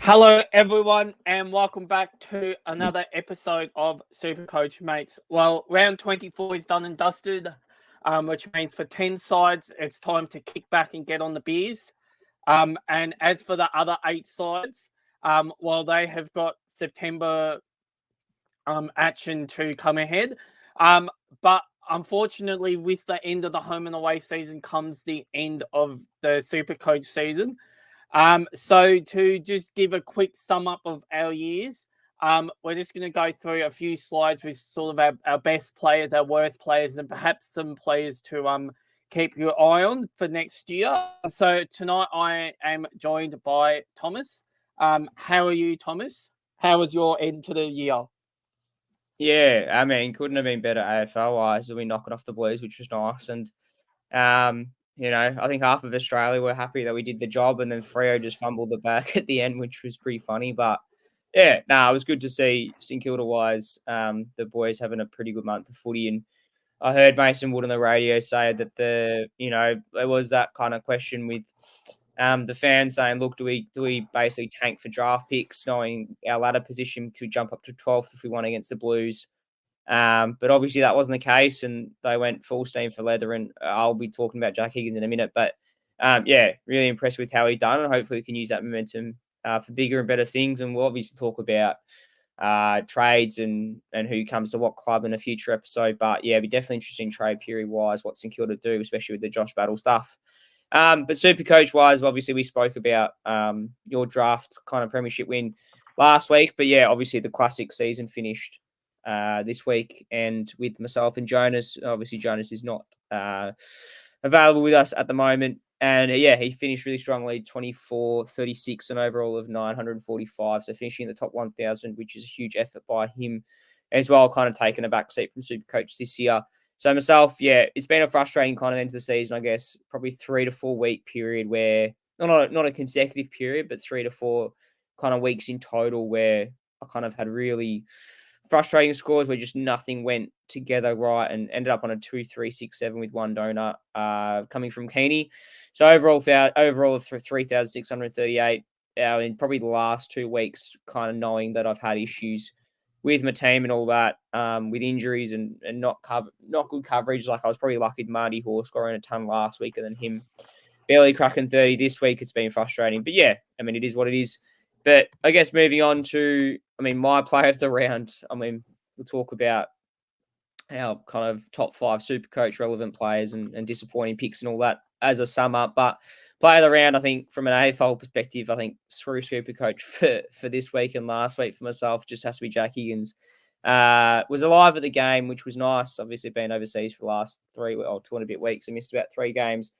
Hello, everyone, and welcome back to another episode of SuperCoach, mates. Well, round 24 is done and dusted, which means for 10 sides, it's time to kick back and get on the beers. And as for the other 8 sides, well, they have got September action to come ahead. But unfortunately, with the end of the home and away season comes the end of the SuperCoach season. So to just give a quick sum up of our years, we're just going to go through a few slides with sort of our best players, our worst players, and perhaps some players to keep your eye on for next year. So tonight I am joined by Thomas. How are you, Thomas? How was your end to the year? Yeah, I mean, couldn't have been better AFL-wise. We knocking off the Blues, which was nice. And, I think half of Australia were happy that we did the job, and then Freo just fumbled the back at the end, which was pretty funny. But, it was good to see St Kilda-wise, the boys having a pretty good month of footy. And I heard Mason Wood on the radio say that there was that kind of question with the fans saying, look, do we basically tank for draft picks, knowing our ladder position could jump up to 12th if we won against the Blues? But obviously that wasn't the case, and they went full steam for leather. And I'll be talking about Jack Higgins in a minute. But really impressed with how he done, and hopefully we can use that momentum for bigger and better things. And we'll obviously talk about trades and who comes to what club in a future episode. But it'd be definitely interesting trade period wise what St Kilda do, especially with the Josh Battle stuff. But super coach wise, obviously we spoke about your draft kind of premiership win last week. But obviously the classic season finished this week, and with myself and Jonas. Obviously Jonas is not available with us at the moment. And he finished really strongly, 24, 36, an overall of 945. So finishing in the top 1,000, which is a huge effort by him as well, kind of taking a back seat from Supercoach this year. So myself, it's been a frustrating kind of end of the season, I guess, probably 3 to 4 week period where, not a consecutive period, but 3 to 4 kind of weeks in total where I kind of had really frustrating scores where just nothing went together right, and ended up on a 2-3-6-7 with one donut coming from Keeney. So overall of 3,638 in probably the last 2 weeks, kind of knowing that I've had issues with my team and all that, with injuries and not good coverage. Like I was probably lucky Marty Hoare scoring a ton last week, and then him barely cracking 30 this week. It's been frustrating, but it is what it is. But I guess moving on to, my player of the round. We'll talk about our kind of top 5 Supercoach relevant players and disappointing picks and all that as a sum up. But player of the round, I think from an AFL perspective, I think through Supercoach for this week and last week for myself just has to be Jack Higgins. Was alive at the game, which was nice. Obviously been overseas for the last 2 and a bit weeks. I missed about 3 games.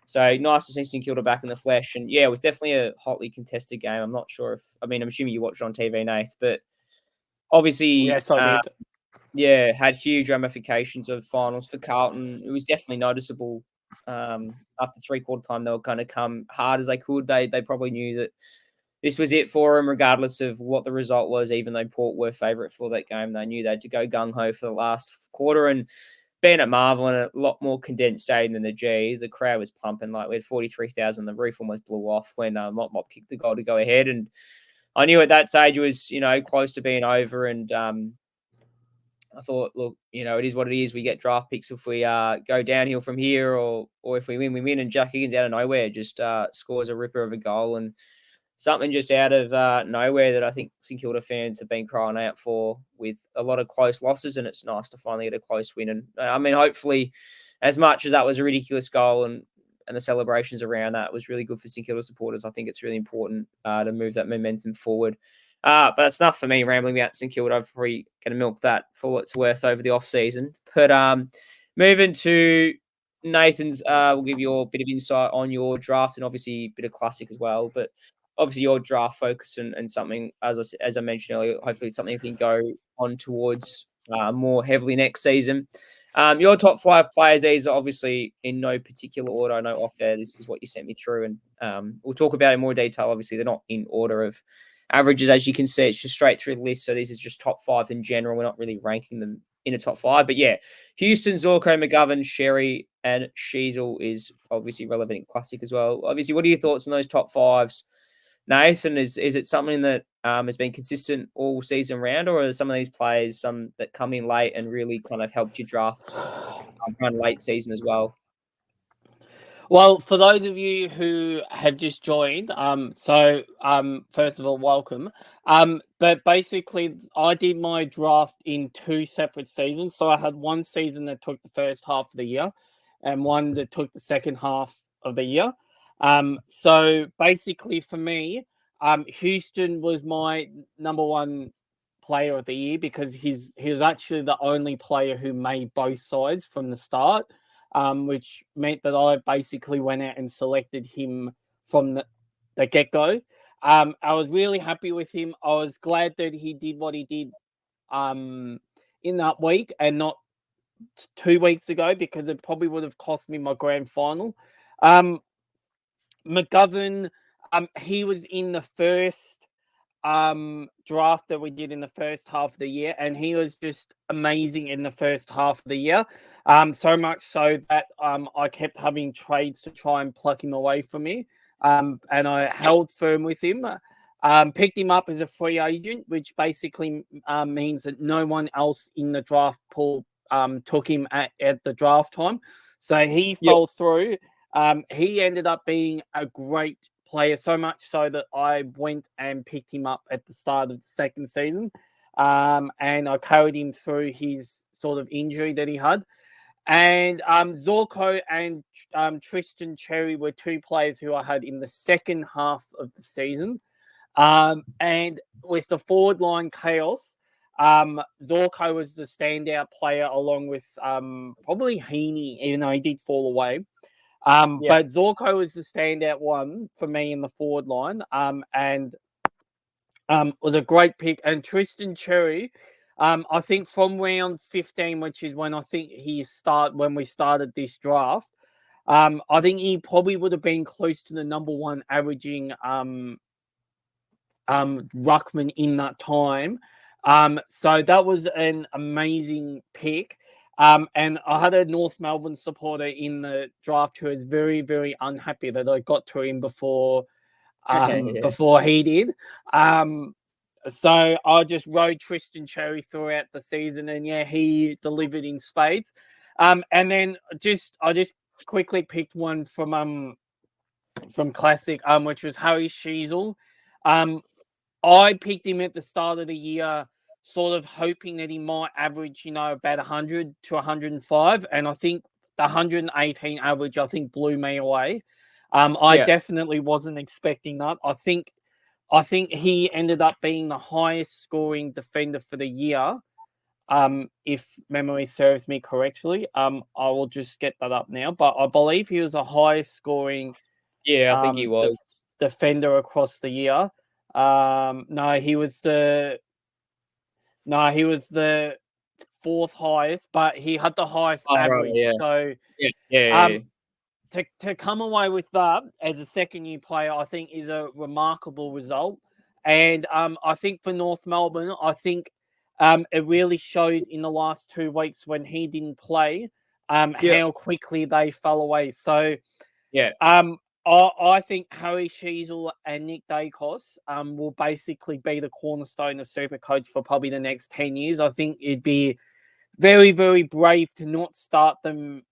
So nice to see St Kilda back in the flesh. And it was definitely a hotly contested game. I'm not sure I'm assuming you watched it on TV, Nath, but obviously, Yes, I did. Had huge ramifications of finals for Carlton. It was definitely noticeable. After 3/4 time, they were going to come hard as they could. They probably knew that this was it for them, regardless of what the result was. Even though Port were favourite for that game, they knew they had to go gung ho for the last quarter. And being at Marvel and a lot more condensed stadium than the G, the crowd was pumping. Like we had 43,000. The roof almost blew off when Mop kicked the goal to go ahead. And I knew at that stage it was, close to being over. And I thought, look, it is what it is. We get draft picks if we go downhill from here, or if we win, we win. And Jack Higgins out of nowhere just scores a ripper of a goal, and something just out of nowhere that I think St Kilda fans have been crying out for with a lot of close losses, and it's nice to finally get a close win. And hopefully, as much as that was a ridiculous goal and the celebrations around that was really good for St Kilda supporters, I think it's really important to move that momentum forward. But that's enough for me rambling about St Kilda. I'm probably going to milk that for what it's worth over the off season. But moving to Nathan's, we'll give you a bit of insight on your draft and obviously a bit of classic as well. But obviously your draft focus and something, as I mentioned earlier, hopefully it's something you can go on towards more heavily next season. Your top 5 players, these are obviously in no particular order. I know off air, this is what you sent me through, and we'll talk about it in more detail. Obviously, they're not in order of averages, as you can see. It's just straight through the list. So this is just top 5 in general. We're not really ranking them in a top 5. But Houston, Zorko, McGovern, Sherry, and Sheasel is obviously relevant in classic as well. Obviously, what are your thoughts on those top 5s? Nathan, is it something that has been consistent all season round, or are some of these players some that come in late and really kind of helped you draft run late season as well? Well, for those of you who have just joined, first of all, welcome. But basically, I did my draft in two separate seasons. So I had one season that took the first half of the year, and one that took the second half of the year. So basically, for me, Houston was my number one player of the year because he was actually the only player who made both sides from the start. Which meant that I basically went out and selected him from the get-go. I was really happy with him. I was glad that he did what he did in that week and not 2 weeks ago, because it probably would have cost me my grand final. McGovern, he was in the first draft that we did in the first half of the year, and he was just amazing in the first half of the year. So much so that I kept having trades to try and pluck him away from me. And I held firm with him. Picked him up as a free agent, which basically means that no one else in the draft pool took him at the draft time. So he fell through. He ended up being a great player, so much so that I went and picked him up at the start of the second season. And I carried him through his sort of injury that he had. And Zorko and Tristan Cherry were two players who I had in the second half of the season. And with the forward line chaos, Zorko was the standout player along with probably Heaney, even though he did fall away. But Zorko was the standout one for me in the forward line, and was a great pick. And Tristan Cherry, I think from round 15, which is when I think when we started this draft, I think he probably would have been close to the number one averaging ruckman in that time. So that was an amazing pick. And I had a North Melbourne supporter in the draft who was very, very unhappy that I got to him before before he did. So I just rode Tristan Cherry throughout the season, and he delivered in spades. And then I just quickly picked one from Classic, which was Harry Sheezel. I picked him at the start of the year, sort of hoping that he might average, about 100 to 105. And I think the 118 average, I think, blew me away. I definitely wasn't expecting that. I think he ended up being the highest scoring defender for the year. If memory serves me correctly. I will just get that up now. But I believe he was the highest scoring I think he was defender across the year. No, he was the fourth highest, but he had the highest average. Right, So to come away with that as a second year player, I think is a remarkable result. And I think for North Melbourne, I think it really showed in the last 2 weeks when he didn't play how quickly they fell away. So I think Harry Sheezel and Nick Dacos will basically be the cornerstone of SuperCoach for probably the next 10 years. I think it'd be very, very brave to not start them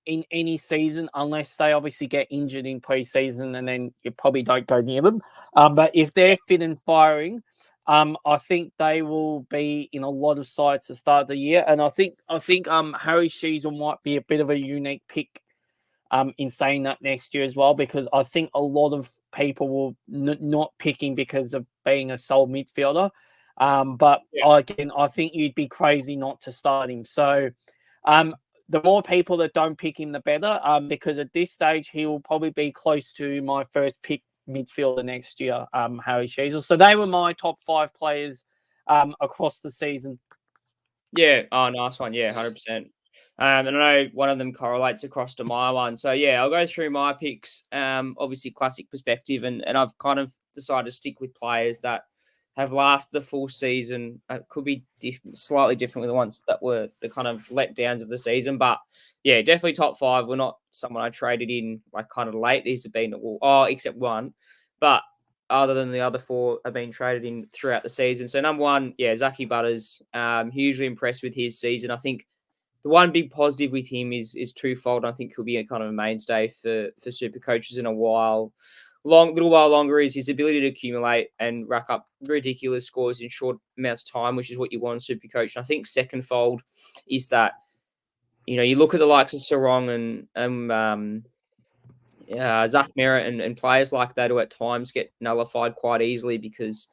in any season unless they obviously get injured in preseason, and then you probably don't go near them. But if they're fit and firing, I think they will be in a lot of sides to start the year. And I think Harry Sheezel might be a bit of a unique pick in saying that next year as well, because I think a lot of people will not pick him because of being a sole midfielder. But again, I think you'd be crazy not to start him. So the more people that don't pick him, the better, because at this stage, he will probably be close to my first pick midfielder next year, Harry Sheezel. So they were my top 5 players across the season. Yeah. Oh, nice one. Yeah, 100%. And I know one of them correlates across to my one. So I'll go through my picks. Obviously classic perspective, and I've kind of decided to stick with players that have lasted the full season. It could be slightly different with the ones that were the kind of letdowns of the season, but definitely top 5. We're not someone I traded in like kind of late. These have been except one, but other than the other 4 have been traded in throughout the season. So number 1, Zachy Butters, hugely impressed with his season. I think the one big positive with him is twofold. I think he'll be a kind of a mainstay for super coaches in a little while longer, is his ability to accumulate and rack up ridiculous scores in short amounts of time, which is what you want in super coach. And I think secondfold is that, you look at the likes of Sarong and Zach Merritt and players like that who at times get nullified quite easily because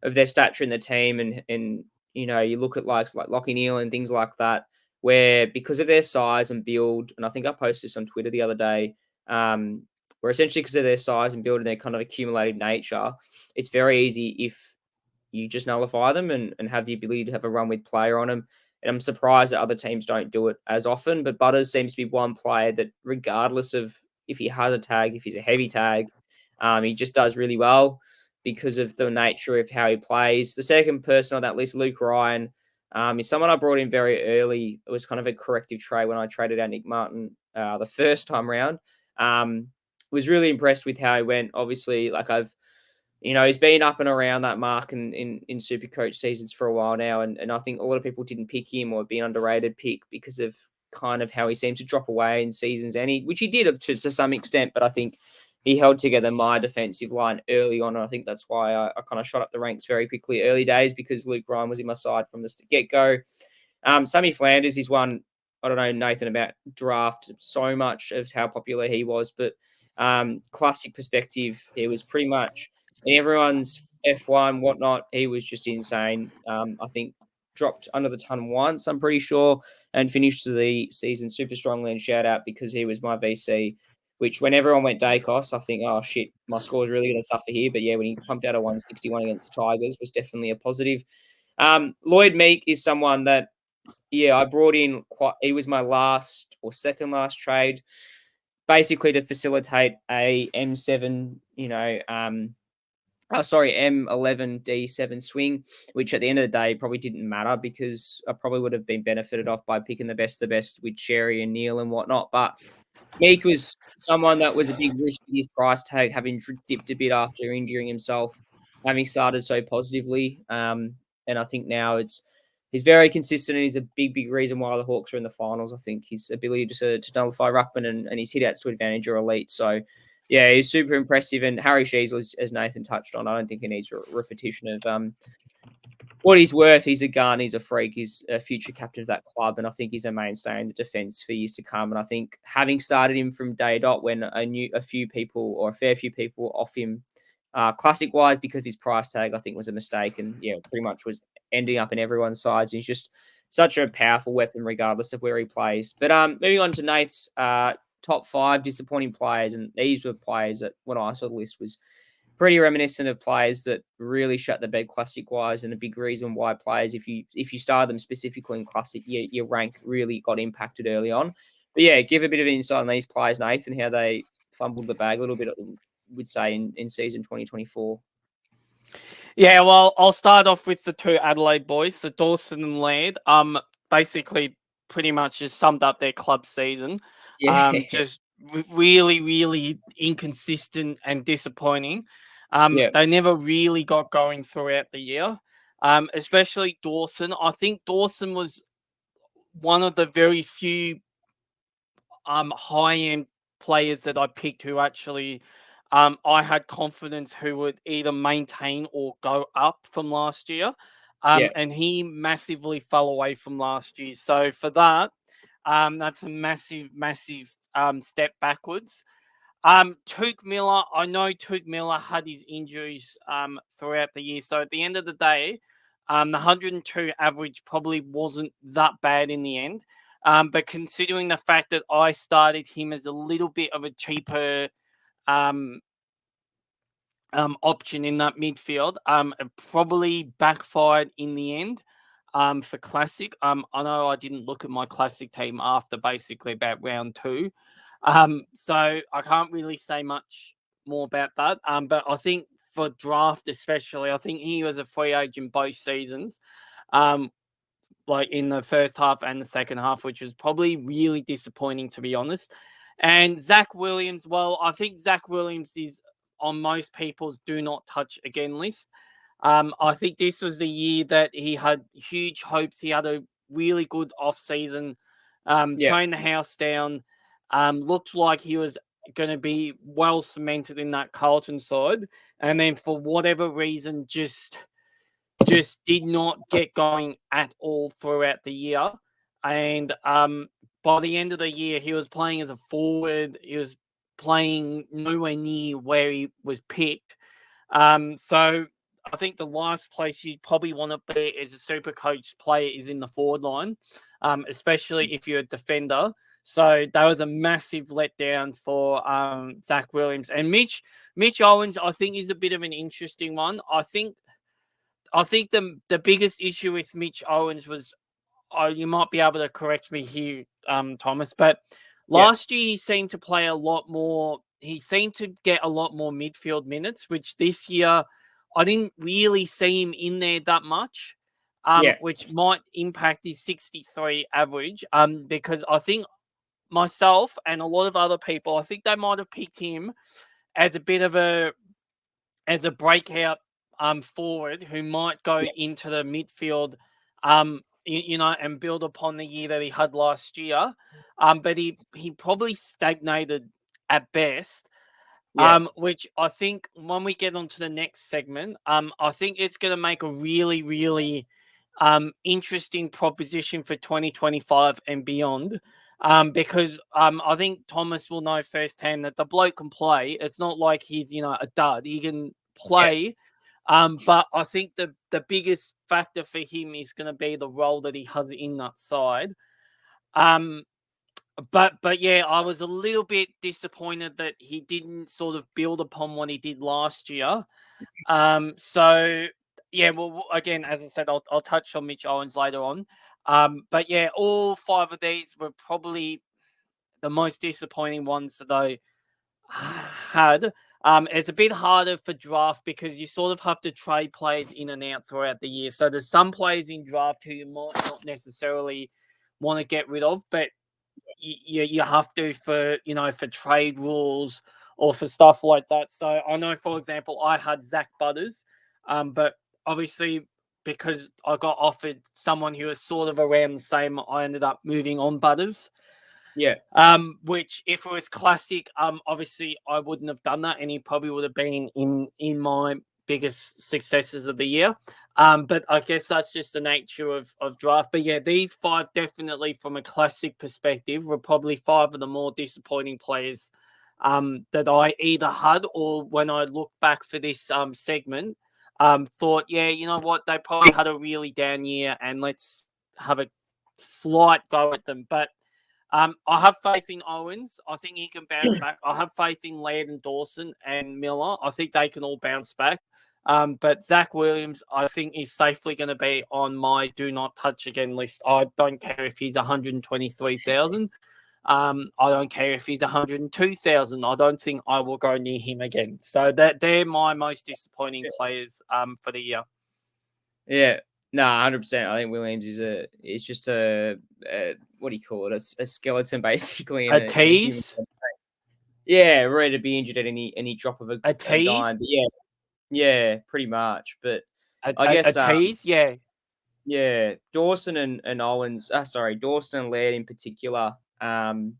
of their stature in the team, and you look at likes like Lockie Neal and things like that, where because of their size and build, and I think I posted this on Twitter the other day, where essentially because of their size and build and their kind of accumulated nature, it's very easy if you just nullify them and have the ability to have a run with player on them. And I'm surprised that other teams don't do it as often. But Butters seems to be one player that, regardless of if he has a tag, if he's a heavy tag, he just does really well because of the nature of how he plays. The second person on that list, Luke Ryan, is someone I brought in very early. It was kind of a corrective trade when I traded out Nick Martin the first time round. Was really impressed with how he went. Obviously, he's been up and around that mark in SuperCoach seasons for a while now, and I think a lot of people didn't pick him or be underrated pick because of kind of how he seems to drop away in seasons, which he did to some extent, but I think he held together my defensive line early on, and I think that's why I kind of shot up the ranks very quickly early days, because Luke Ryan was in my side from the get-go. Sammy Flanders is one, I don't know, Nathan, about draft so much of how popular he was, but classic perspective, he was pretty much in everyone's F1, whatnot. He was just insane. I think dropped under the ton once, I'm pretty sure, and finished the season super strongly. And shout out, because he was my VC, which when everyone went Dacos, I think, oh shit, my score is really going to suffer here. But yeah, when he pumped out a 161 against the Tigers, was definitely a positive. Lloyd Meek is someone that, I brought in he was my last or second last trade, basically to facilitate a M7, M11 D7 swing, which at the end of the day probably didn't matter because I probably would have been benefited off by picking the best of the best with Sherry and Neil and whatnot. But Meek was someone that was a big risk with his price tag, having dipped a bit after injuring himself, having started so positively. And I think now he's very consistent, and he's a big reason why the Hawks are in the finals. I think his ability to nullify ruckman and his hit-outs to advantage are elite. So, yeah, he's super impressive. And Harry Sheasley, as Nathan touched on, I don't think he needs a repetition of what he's worth. He's a gun. He's a freak. He's a future captain of that club, and I think he's a mainstay in the defence for years to come. And I think having started him from day dot, when a fair few people off him, classic-wise, because of his price tag, I think was a mistake, and pretty much was ending up in everyone's sides. He's just such a powerful weapon, regardless of where he plays. But moving on to Nath's top 5 disappointing players, and these were players that, when I saw the list, was pretty reminiscent of players that really shut the bed classic-wise, and a big reason why players, if you started them specifically in classic, your rank really got impacted early on. But yeah, give a bit of insight on these players, Nathan, how they fumbled the bag a little bit, would say, in season 2024. Yeah, well, I'll start off with the 2 Adelaide boys, so Dawson and Laird. Basically, pretty much just summed up their club season. Yeah. Just really inconsistent and disappointing. They never really got going throughout the year. Especially Dawson. I think Dawson was one of the very few high-end players that I picked who actually I had confidence who would either maintain or go up from last year. And he massively fell away from last year. So for that, that's a massive step backwards. Touk Miller, I know Touk Miller had his injuries throughout the year. So at the end of the day, the 102 average probably wasn't that bad in the end. But considering the fact that I started him as a little bit of a cheaper option in that midfield, it probably backfired in the end for Classic. I know I didn't look at my Classic team after basically about round 2. So I can't really say much more about that. But I think for draft especially, I think he was a free agent both seasons. Like in the first half and the second half, which was probably really disappointing, to be honest. And Zach Williams, well, I think Zach Williams is on most people's do not touch again list. I think this was the year that he had huge hopes. He had a really good off season, trained the house down, looked like he was going to be well cemented in that Carlton side, and then for whatever reason, just did not get going at all throughout the year. And by the end of the year, he was playing as a forward. He was playing nowhere near where he was picked. So I think the last place you probably want to be as a super coach player is in the forward line, especially if you're a defender. So that was a massive letdown for Zach Williams. And Mitch Owens, I think, is a bit of an interesting one. I think the biggest issue with Mitch Owens was, you might be able to correct me here, Thomas, but last year he seemed to play a lot more. He seemed to get a lot more midfield minutes, which this year I didn't really see him in there that much, which might impact his 63 average. Because I think myself and a lot of other people, I think they might have picked him as a bit of a breakout forward who might go into the midfield, and build upon the year that he had last year. But he probably stagnated at best. Which I think when we get onto the next segment, I think it's going to make a really, really interesting proposition for 2025 and beyond. Because I think Thomas will know firsthand that the bloke can play. It's not like he's a dud. He can play. But I think the biggest factor for him is going to be the role that he has in that side. But yeah, I was a little bit disappointed that he didn't sort of build upon what he did last year. So yeah, well, again, as I said, I'll touch on Mitch Owens later on. But yeah, all 5 of these were probably the most disappointing ones that I had. It's a bit harder for draft because you sort of have to trade players in and out throughout the year. So there's some players in draft who you might not necessarily want to get rid of, but you have to for trade rules or for stuff like that. So I know, for example, I had Zach Butters, but obviously because I got offered someone who was sort of around the same, I ended up moving on Butters. Yeah. Which if it was classic, obviously I wouldn't have done that, and he probably would have been in my biggest successes of the year. But I guess that's just the nature of draft. But yeah, these 5 definitely from a classic perspective were probably 5 of the more disappointing players that I either had or when I look back for this segment, thought, yeah, you know what, they probably had a really down year and let's have a slight go at them. But I have faith in Owens. I think he can bounce back. I have faith in Laird and Dawson and Miller. I think they can all bounce back. But Zach Williams, I think, is safely going to be on my do not touch again list. I don't care if he's 123,000. I don't care if he's 102,000. I don't think I will go near him again. So they're my most disappointing players for the year. Yeah. No, 100%. I think Williams is just a what do you call it? A skeleton, basically. A tease? Yeah, ready to be injured at any drop of a tease? dime. But yeah, pretty much. But I guess a tease, yeah. Yeah, Dawson and Owens. Dawson and Laird in particular. Two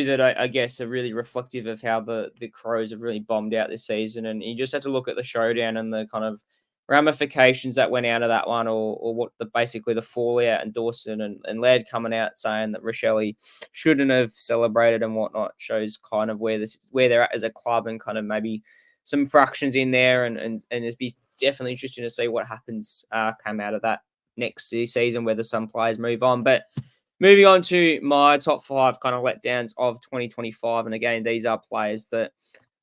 that I guess are really reflective of how the Crows have really bombed out this season, and you just have to look at the showdown and the kind of ramifications that went out of that one, or what basically the fallout, and Dawson and Laird coming out saying that Rochelle shouldn't have celebrated and whatnot shows kind of where they're at as a club, and kind of maybe some fractions in there, and it'd be definitely interesting to see what happens come out of that next season, whether some players move on. But moving on to my top 5 kind of letdowns of 2025. And again, these are players that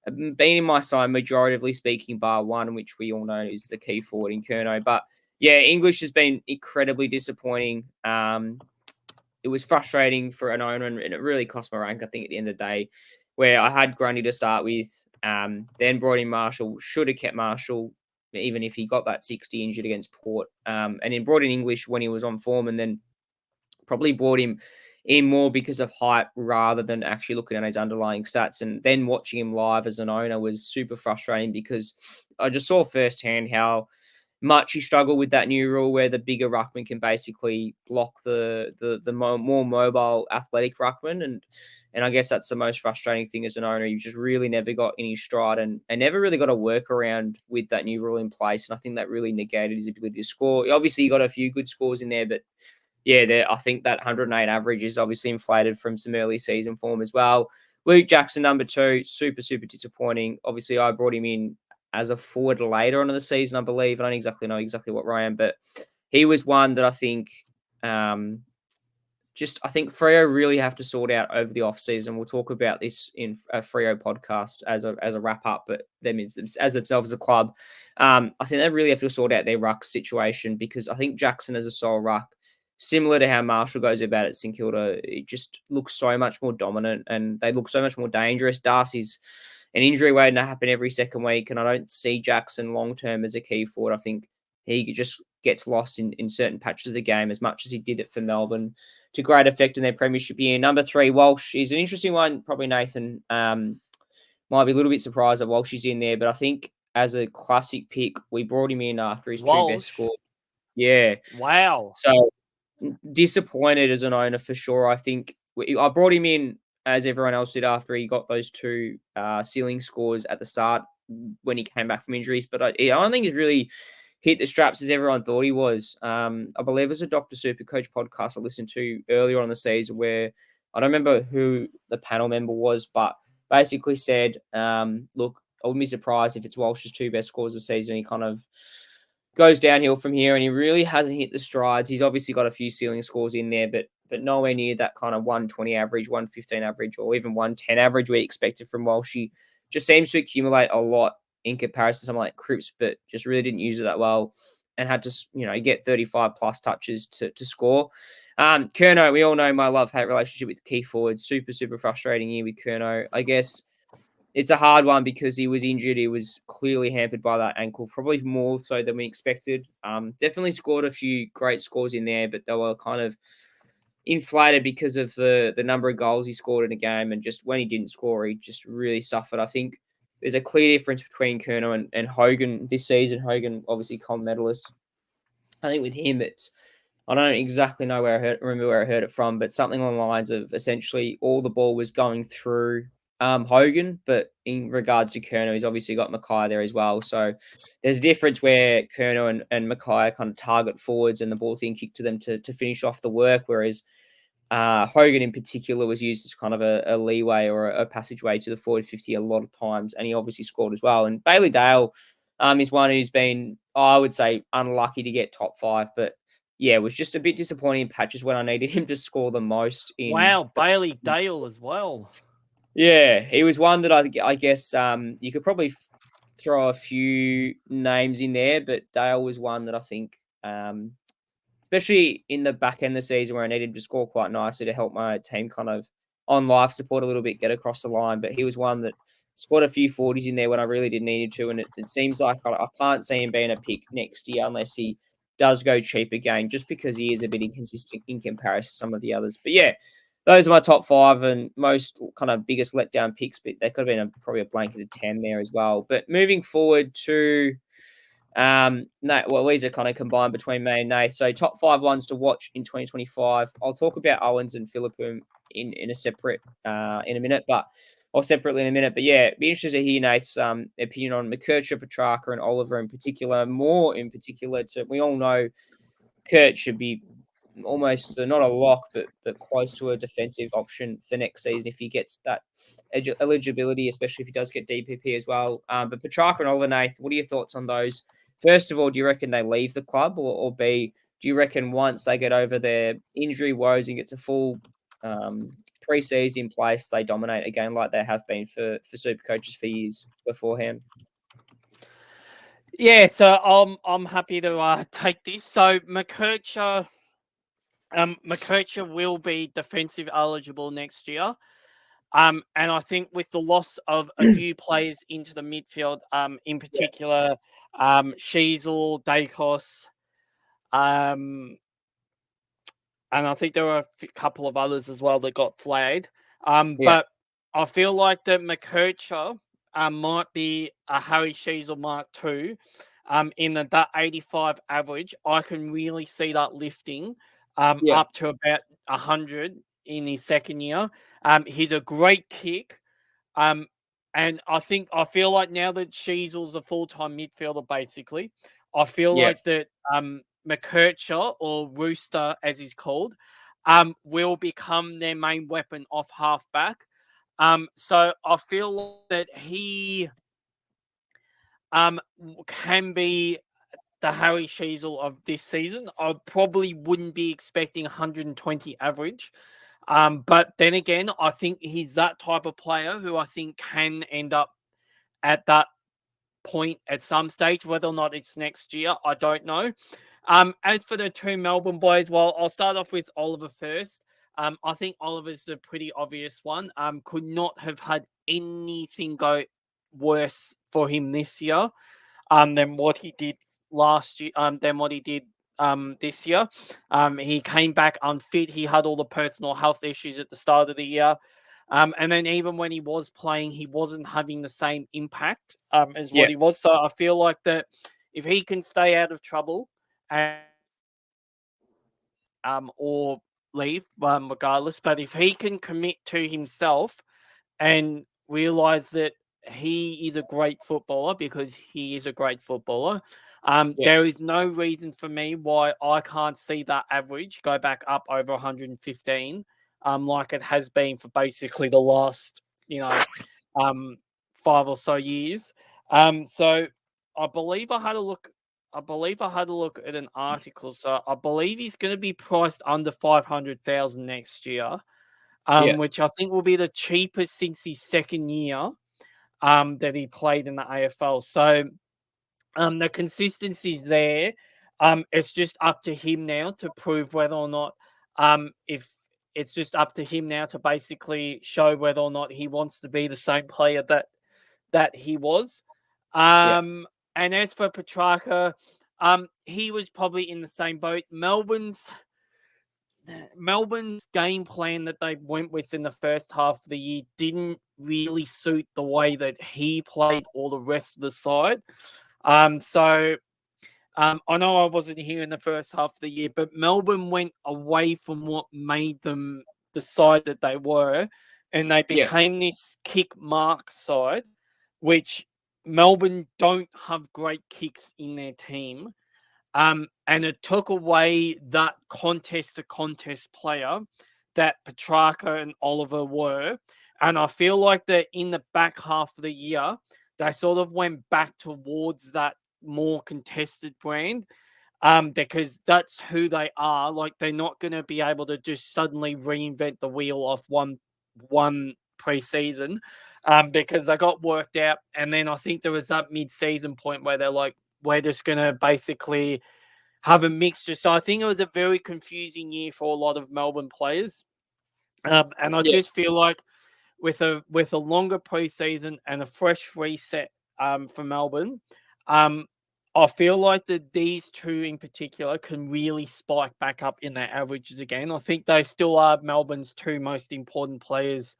have been in my side, majoritively speaking, bar one, which we all know is the key forward in Curnow. But yeah, English has been incredibly disappointing. It was frustrating for an owner, and it really cost my rank, I think, at the end of the day, where I had Grundy to start with, then brought in Marshall, should have kept Marshall, even if he got that 60 injured against Port, and then brought in English when he was on form, and then probably brought him in more because of hype rather than actually looking at his underlying stats. And then watching him live as an owner was super frustrating because I just saw firsthand how much he struggled with that new rule where the bigger ruckman can basically block the more mobile athletic ruckman. And I guess that's the most frustrating thing as an owner. You just really never got any stride and never really got a workaround with that new rule in place. And I think that really negated his ability to score. Obviously, he got a few good scores in there, but yeah, I think that 108 average is obviously inflated from some early season form as well. Luke Jackson, number 2, super, super disappointing. Obviously, I brought him in as a forward later on in the season, I believe. I don't exactly know what Ryan, but he was one that I think I think Freo really have to sort out over the off season. We'll talk about this in a Freo podcast as a wrap up, but them as themselves as a club, I think they really have to sort out their ruck situation because I think Jackson as a sole ruck, similar to how Marshall goes about at St Kilda, it just looks so much more dominant and they look so much more dangerous. Darcy's an injury waiting to happen every second week, and I don't see Jackson long term as a key forward. I think he just gets lost in certain patches of the game as much as he did it for Melbourne to great effect in their premiership year. Number 3, Walsh is an interesting one. Probably Nathan might be a little bit surprised that Walsh is in there, but I think as a classic pick, we brought him in after his 2 best scores. Yeah. Wow. So disappointed as an owner for sure. I think I brought him in as everyone else did after he got those 2 ceiling scores at the start when he came back from injuries, but I don't think he's really hit the straps as everyone thought he was. I believe it was a Dr. SuperCoach podcast I listened to earlier on the season where I don't remember who the panel member was, but basically said, look, I wouldn't be surprised if it's Walsh's 2 best scores of the season. He kind of goes downhill from here and he really hasn't hit the strides. He's obviously got a few ceiling scores in there, but nowhere near that kind of 120 average, 115 average, or even 110 average we expected from Walsh. He just seems to accumulate a lot in comparison to someone like Cripps, but just really didn't use it that well and had to, get 35 plus touches to score. Curnow, we all know my love-hate relationship with key forwards. Super, super frustrating year with Curnow. I guess it's a hard one because he was injured. He was clearly hampered by that ankle, probably more so than we expected. Definitely scored a few great scores in there, but they were kind of inflated because of the number of goals he scored in a game. And just when he didn't score, he just really suffered. I think there's a clear difference between Curnow and Hogan this season. Hogan, obviously, comp medalist. I think with him, I don't exactly know remember where I heard it from, but something along the lines of essentially all the ball was going through Hogan, but in regards to Curnow, he's obviously got Mackay there as well. So there's a difference where Curnow and Mackay kind of target forwards and the ball being kicked to them to finish off the work, whereas Hogan in particular was used as kind of a leeway or a passageway to the forward 50 a lot of times, and he obviously scored as well. And Bailey Dale is one who's been, I would say, unlucky to get top 5, but yeah, it was just a bit disappointing in patches when I needed him to score the most. Wow, Bailey Dale as well. Yeah, he was one that I guess you could probably throw a few names in there, but Dale was one that I think, especially in the back end of the season where I needed to score quite nicely to help my team kind of on life support a little bit, get across the line. But he was one that scored a few 40s in there when I really didn't need to. And it seems like I can't see him being a pick next year unless he does go cheap again, just because he is a bit inconsistent in comparison to some of the others. But yeah, those are my top 5 and most kind of biggest letdown picks, but they could have been probably a blanketed 10 there as well. But moving forward to these are kind of combined between me and Nath. So top 5 ones to watch in 2025. I'll talk about Owens and Philippum in a separate in a minute, or separately in a minute. But yeah, be interested to hear Nath's opinion on McKercher, Petrarca, and Oliver in particular. More in particular, we all know Kurt should be almost not a lock, but close to a defensive option for next season if he gets that eligibility, especially if he does get DPP as well. But Petrarca and Oliver, Nath, what are your thoughts on those? First of all, do you reckon they leave the club, or B, do you reckon once they get over their injury woes and get to full pre-season in place, they dominate again like they have been for super coaches for years beforehand? Yeah, so I'm happy to take this. So McKercher will be defensive eligible next year. And I think with the loss of a few players into the midfield, in particular, Sheasel, Dacos, and I think there were a couple of others as well that got flagged. Yeah. But I feel like that McKercher might be a Harry Sheasel Mark II. In that 85 average, I can really see that lifting Yeah. up to about 100 in his second year. He's a great kick. And I feel like now that Sheasel's a full-time midfielder, basically, I feel Yeah. like that McKercher, or Rooster as he's called, will become their main weapon off halfback. So I feel that he can be the Harry Sheasel of this season. I probably wouldn't be expecting 120 average. But then again, I think he's that type of player who I think can end up at that point at some stage. Whether or not it's next year, I don't know. As for the two Melbourne boys, well, I'll start off with Oliver first. I think Oliver's the pretty obvious one. Could not have had anything go worse for him this year than what he did last year, than what he did this year. He came back unfit. He had all the personal health issues at the start of the year. And then even when he was playing, he wasn't having the same impact as what Yeah. he was. So I feel like that if he can stay out of trouble and or leave, regardless, but if he can commit to himself and realize that he is a great footballer, because he is a great footballer. Yeah. There is no reason for me why I can't see that average go back up over 115, like it has been for basically the last, 5 or so years. So I believe I had a look. I believe I had a look at an article. So I believe he's going to be priced under 500,000 next year, Yeah. which I think will be the cheapest since his second year that he played in the AFL. So the consistency's there. It's just up to him now to prove whether or not, if it's just up to him now to basically show whether or not he wants to be the same player that he was. And as for Petrarca, he was probably in the same boat. Melbourne's game plan that they went with in the first half of the year didn't really suit the way that he played or the rest of the side. So I know I wasn't here in the first half of the year, but Melbourne went away from what made them the side that they were, and they Yeah. became this kick mark side, which Melbourne don't have great kicks in their team. And it took away that contest to contest player that Petrarca and Oliver were. And I feel like that in the back half of the year, they sort of went back towards that more contested brand, because that's who they are. Like, they're not going to be able to just suddenly reinvent the wheel off one preseason, because they got worked out. And then I think there was that mid-season point where they're like, we're just going to basically have a mixture. So I think it was a very confusing year for a lot of Melbourne players. And I just feel like with a longer preseason and a fresh reset for Melbourne, I feel like that these two in particular can really spike back up in their averages again. I think they still are Melbourne's two most important players,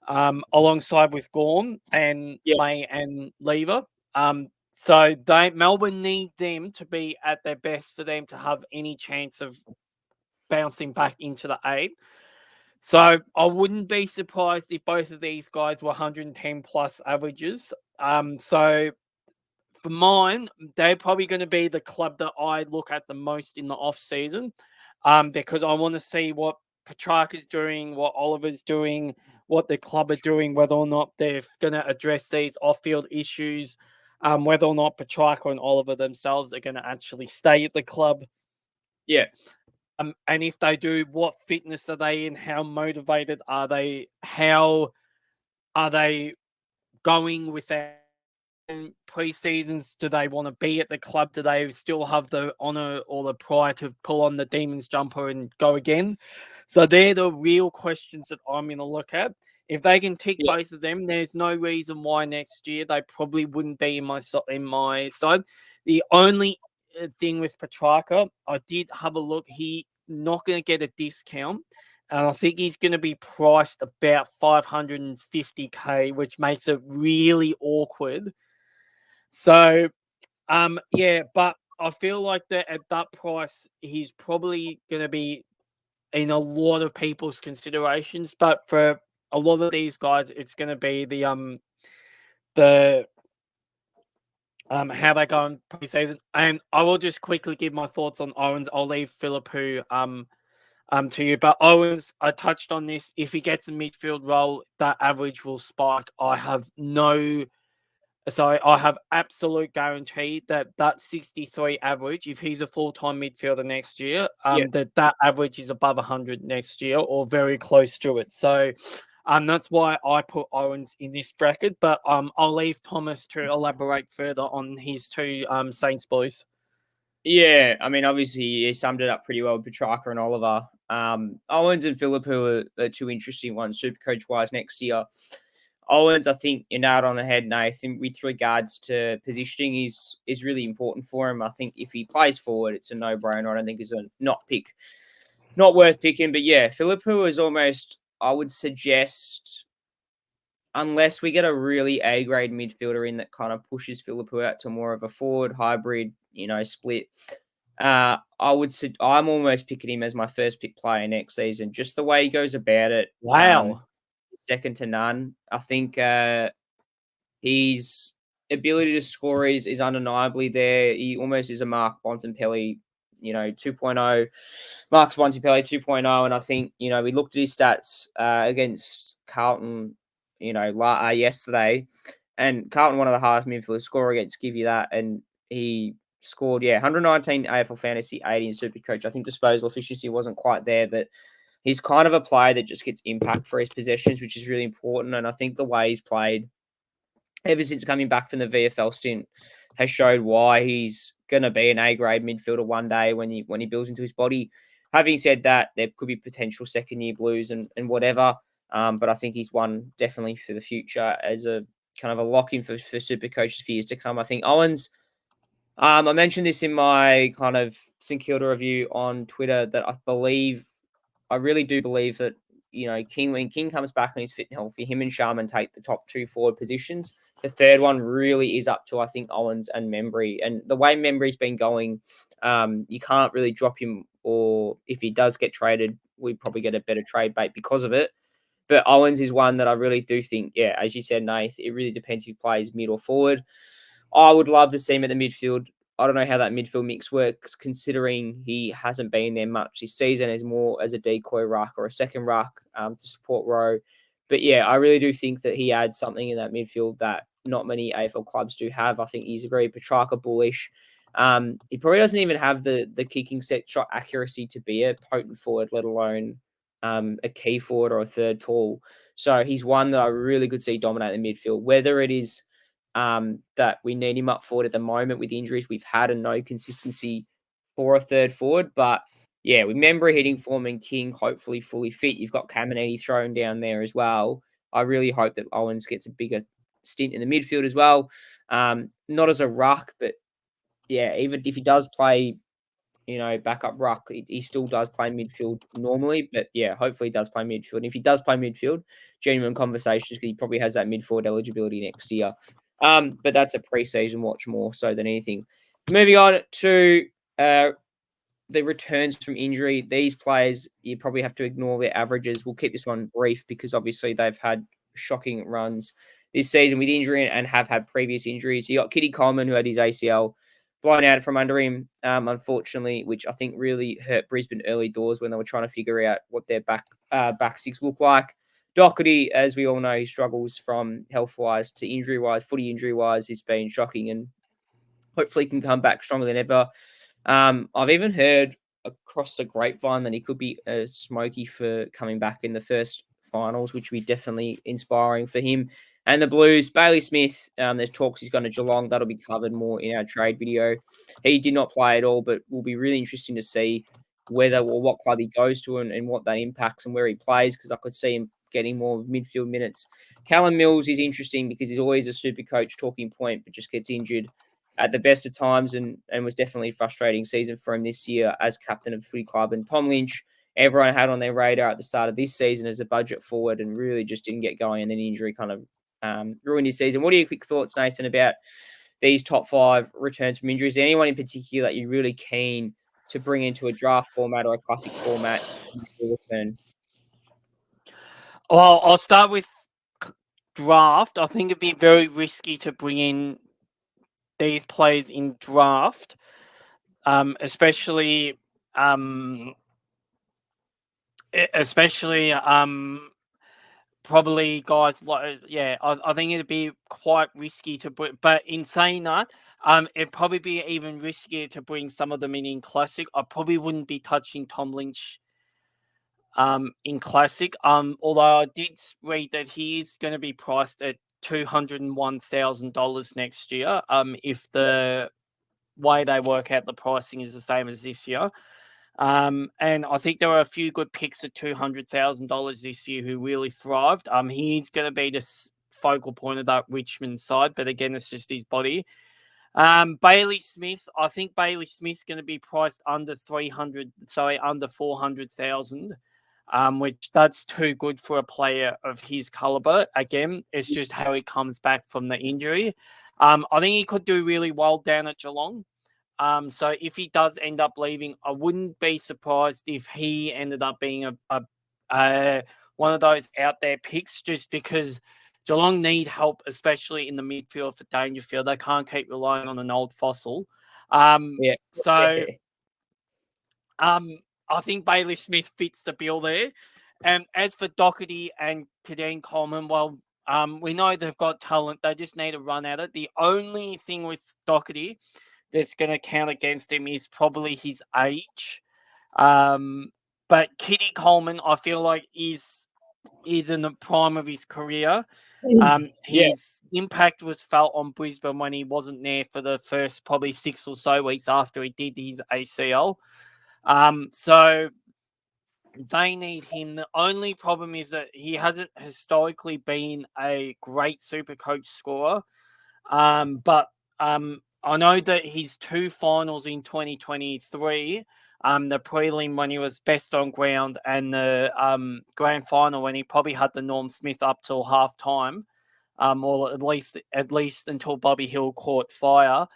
alongside with Gorm and May and Lever. So Melbourne need them to be at their best for them to have any chance of bouncing back into the 8. So I wouldn't be surprised if both of these guys were 110 plus averages. So for mine, they're probably going to be the club that I look at the most in the off season, because I want to see what Petrarca's doing, what Oliver's doing, what the club are doing, whether or not they're going to address these off-field issues, whether or not Petrarca and Oliver themselves are going to actually stay at the club. Yeah. And if they do, what fitness are they in? How motivated are they? How are they going with their pre-seasons? Do they want to be at the club? Do they still have the honor or the pride to pull on the Demons jumper and go again? So they're the real questions that I'm going to look at. If they can tick both of them, there's no reason why next year they probably wouldn't be in my side. The only thing with Petrarca, I did have a look. He not going to get a discount. And I think he's going to be priced about 550K, which makes it really awkward. So, but I feel like that at that price, he's probably going to be in a lot of people's considerations. But for a lot of these guys, it's going to be the how they go in preseason. And I will just quickly give my thoughts on Owens. I'll leave Philippou to you. But Owens, I touched on this. If he gets a midfield role, that average will spike. I have absolute guarantee that 63 average, if he's a full-time midfielder next year, that average is above 100 next year or very close to it. So that's why I put Owens in this bracket. But I'll leave Thomas to elaborate further on his two Saints boys. Yeah, I mean, obviously, you summed it up pretty well, Petrarca and Oliver. Owens and Philippou are two interesting ones, SuperCoach-wise, next year. Owens, I think you're nailed on the head, Nathan, with regards to positioning is really important for him. I think if he plays forward, it's a no-brainer. I don't think it's a not worth picking. But yeah, Philippou is almost, I would suggest, unless we get a really A-grade midfielder in that kind of pushes Philippou out to more of a forward hybrid, split. I'm almost picking him as my first pick player next season. Just the way he goes about it. Wow. Second to none. I think his ability to score is undeniably there. He almost is a Mark Bontempelli, 2.0. Mark Bontempelli 2.0. And I think, we looked at his stats against Carlton, yesterday. And Carlton, one of the hardest midfielders score against, give you that. And he scored, 119 AFL Fantasy, 80 in SuperCoach. I think disposal efficiency wasn't quite there, but he's kind of a player that just gets impact for his possessions, which is really important. And I think the way he's played ever since coming back from the VFL stint has showed why he's going to be an A-grade midfielder one day when he builds into his body. Having said that, there could be potential second-year blues and whatever. But I think he's one definitely for the future as a kind of a lock-in for SuperCoaches for years to come. I think Owens, I mentioned this in my kind of St Kilda review on Twitter that I really do believe that, when King comes back and he's fit and healthy, him and Sharman take the top two forward positions. The third one really is up to, I think, Owens and Membry. And the way Membry's been going, you can't really drop him, or if he does get traded, we probably get a better trade bait because of it. But Owens is one that I really do think, as you said, Nath, it really depends if he plays mid or forward. I would love to see him at the midfield. I don't know how that midfield mix works, considering he hasn't been there much this season as more as a decoy ruck or a second ruck to support Rowe. But I really do think that he adds something in that midfield that not many AFL clubs do have. I think he's very Petrarca bullish. He probably doesn't even have the kicking set shot accuracy to be a potent forward, let alone a key forward or a third tall. So he's one that I really could see dominate the midfield, whether it is that we need him up forward at the moment with the injuries we've had and no consistency for a third forward. But with Membry hitting form and King hopefully fully fit, you've got Caminiti thrown down there as well. I really hope that Owens gets a bigger stint in the midfield as well. Not as a ruck, but even if he does play, backup ruck, he still does play midfield normally. But hopefully he does play midfield. And if he does play midfield, genuine conversations, he probably has that midfield eligibility next year. But that's a preseason watch more so than anything. Moving on to the returns from injury. These players, you probably have to ignore their averages. We'll keep this one brief because obviously they've had shocking runs this season with injury and have had previous injuries. You got Kitty Coleman, who had his ACL blown out from under him, unfortunately, which I think really hurt Brisbane early doors when they were trying to figure out what their back six look like. Doherty, as we all know, he struggles from health-wise to injury-wise, footy injury-wise. It's been shocking and hopefully can come back stronger than ever. I've even heard across the grapevine that he could be a smoky for coming back in the first finals, which would be definitely inspiring for him. And the Blues, Bailey Smith, there's talks he's going to Geelong. That'll be covered more in our trade video. He did not play at all, but will be really interesting to see whether or what club he goes to and what that impacts and where he plays, because I could see him getting more midfield minutes. Callum Mills is interesting because he's always a super coach talking point, but just gets injured. at the best of times and was definitely a frustrating season for him this year as captain of the footy club. And Tom Lynch, everyone had on their radar at the start of this season as a budget forward and really just didn't get going, and then injury kind of ruined his season. What are your quick thoughts, Nathan, about these top 5 returns from injuries? Anyone in particular that you're really keen to bring into a draft format or a classic format return? Well, I'll start with draft. I think it'd be very risky to bring in these players in draft, especially probably guys like, I think it'd be quite risky to bring, but in saying that, it'd probably be even riskier to bring some of them in classic. I probably wouldn't be touching Tom Lynch in classic. Although I did read that he is going to be priced at $201,000 next year. If the way they work out the pricing is the same as this year. And I think there were a few good picks at $200,000 this year who really thrived. He's going to be the focal point of that Richmond side, but again, it's just his body. Bailey Smith, I think Bailey Smith's going to be priced under 400,000, which that's too good for a player of his caliber. Again, it's just how he comes back from the injury. I think he could do really well down at Geelong. So if he does end up leaving, I wouldn't be surprised if he ended up being a one of those out there picks, just because Geelong need help, especially in the midfield for Dangerfield. They can't keep relying on an old fossil. So I think Bailey Smith fits the bill there. And as for Doherty and Kadeen Coleman, well, we know they've got talent. They just need to run at it. The only thing with Doherty that's going to count against him is probably his age. But Kitty Coleman, I feel like, is in the prime of his career. His impact was felt on Brisbane when he wasn't there for the first probably 6 or so weeks after he did his ACL. So they need him. The only problem is that he hasn't historically been a great SuperCoach scorer. But I know that his 2 finals in 2023, the prelim when he was best on ground, and the grand final when he probably had the Norm Smith up till half time, or at least until Bobby Hill caught fire.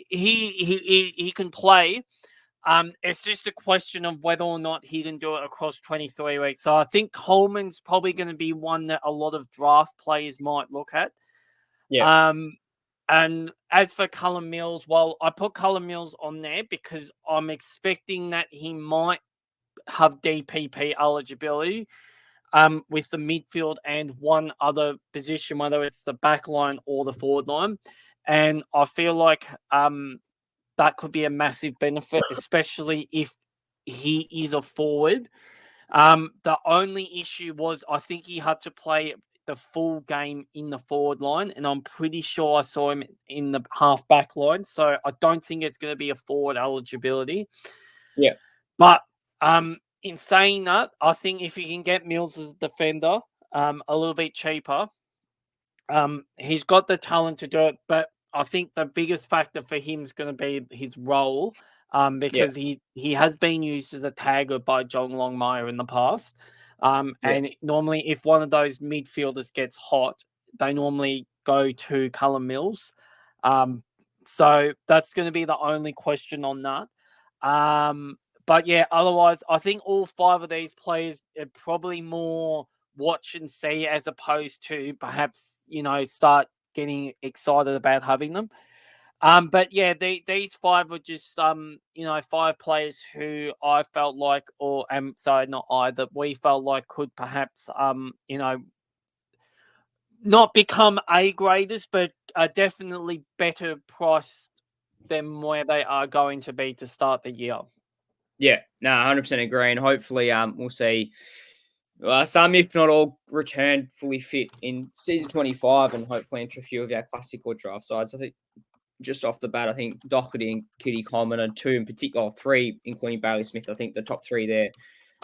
He can play. It's just a question of whether or not he can do it across 23 weeks. So I think Coleman's probably going to be one that a lot of draft players might look at. Yeah. And as for Cullen Mills, well, I put Cullen Mills on there because I'm expecting that he might have DPP eligibility with the midfield and one other position, whether it's the back line or the forward line. And I feel like that could be a massive benefit, especially if he is a forward. The only issue was I think he had to play the full game in the forward line, and I'm pretty sure I saw him in the half back line. So I don't think it's going to be a forward eligibility. Yeah. But in saying that, I think if you can get Mills as a defender a little bit cheaper, he's got the talent to do it. But I think the biggest factor for him is going to be his role, because he has been used as a tagger by John Longmire in the past. And normally if one of those midfielders gets hot, they normally go to Cullen Mills. So that's going to be the only question on that. But yeah, otherwise, I think all 5 of these players are probably more watch and see as opposed to perhaps, start getting excited about having them. But yeah, these 5 were just 5 players who I felt like, that we felt like could perhaps not become A graders, but are definitely better priced than where they are going to be to start the year. Yeah, no, 100% agree. And hopefully we'll see some, if not all, return fully fit in season 25 and hopefully enter a few of our classic or draft sides. I think just off the bat, I think Doherty and Kitty Coleman are 2 in particular, 3, including Bailey Smith. I think the top 3 there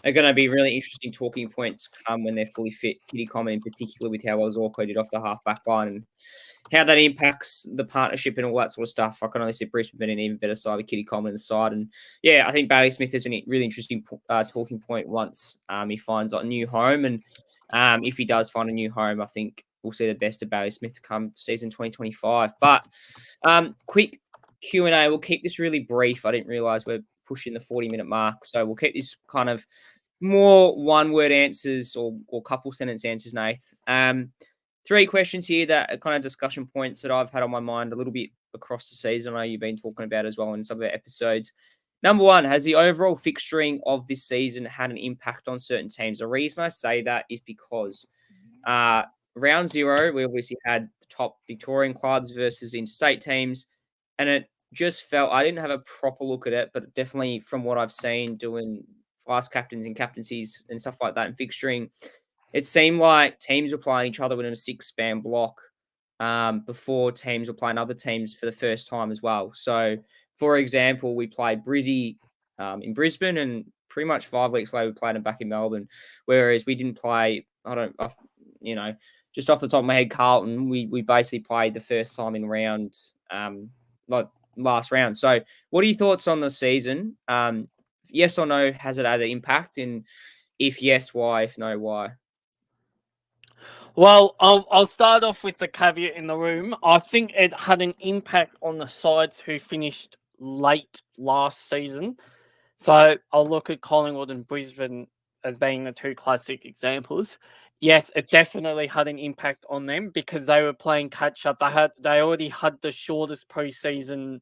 are going to be really interesting talking points come when they're fully fit. Kitty Common in particular, with how well Zorko did off the half back line and how that impacts the partnership and all that sort of stuff. I can only see Brisbane being an even better side with Kitty Common in the side. And yeah, I think Bailey Smith is a really interesting talking point once he finds a new home. And if he does find a new home, I think we'll see the best of Bailey Smith come season 2025. But quick Q&A. We'll keep this really brief. I didn't realise we're pushing the 40-minute mark. So we'll keep this kind of more one-word answers or couple sentence answers, Nath. 3 questions here that are kind of discussion points that I've had on my mind a little bit across the season. I know you've been talking about as well in some of the episodes. Number 1, has the overall fixturing of this season had an impact on certain teams? The reason I say that is because round 0, we obviously had the top Victorian clubs versus interstate teams, and it just felt, I didn't have a proper look at it, but definitely from what I've seen doing vice captains and captaincies and stuff like that and fixturing, it seemed like teams were playing each other within a 6-span block before teams were playing other teams for the first time as well. So, for example, we played Brizzy in Brisbane, and pretty much 5 weeks later we played them back in Melbourne. Whereas we didn't play, just off the top of my head, Carlton, we basically played the first time in round, like last round. So, what are your thoughts on the season? Yes or no, has it had an impact? And if yes, why? If no, why? Well, I'll start off with the caveat in the room. I think it had an impact on the sides who finished late last season. So I'll look at Collingwood and Brisbane as being the 2 classic examples. Yes, it definitely had an impact on them because they were playing catch up. They already had the shortest preseason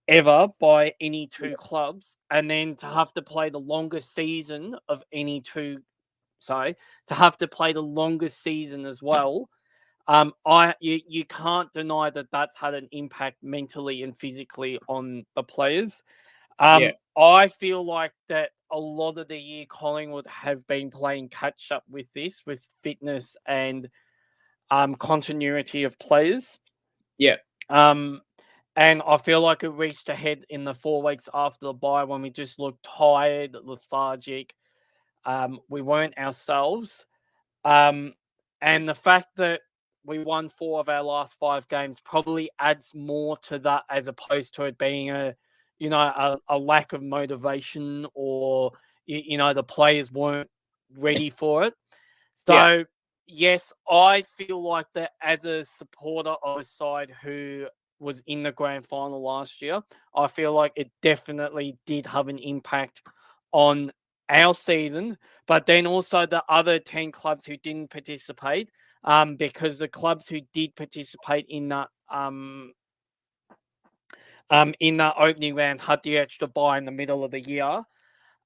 ever by any 2 clubs, and then to have to play the longest season of any 2. Sorry, to have to play the longest season as well. You can't deny that that's had an impact mentally and physically on the players. Yeah. I feel like that a lot of the year Collingwood have been playing catch up with this, with fitness and continuity of players. Yeah. And I feel like it reached ahead in the 4 weeks after the bye when we just looked tired, lethargic. We weren't ourselves. And the fact that we won 4 of our last 5 games probably adds more to that, as opposed to it being a lack of motivation, or, the players weren't ready for it. So, yes, I feel like that as a supporter of a side who was in the grand final last year, I feel like it definitely did have an impact on our season, but then also the other 10 clubs who didn't participate, because the clubs who did participate in that opening round had the extra bye in the middle of the year.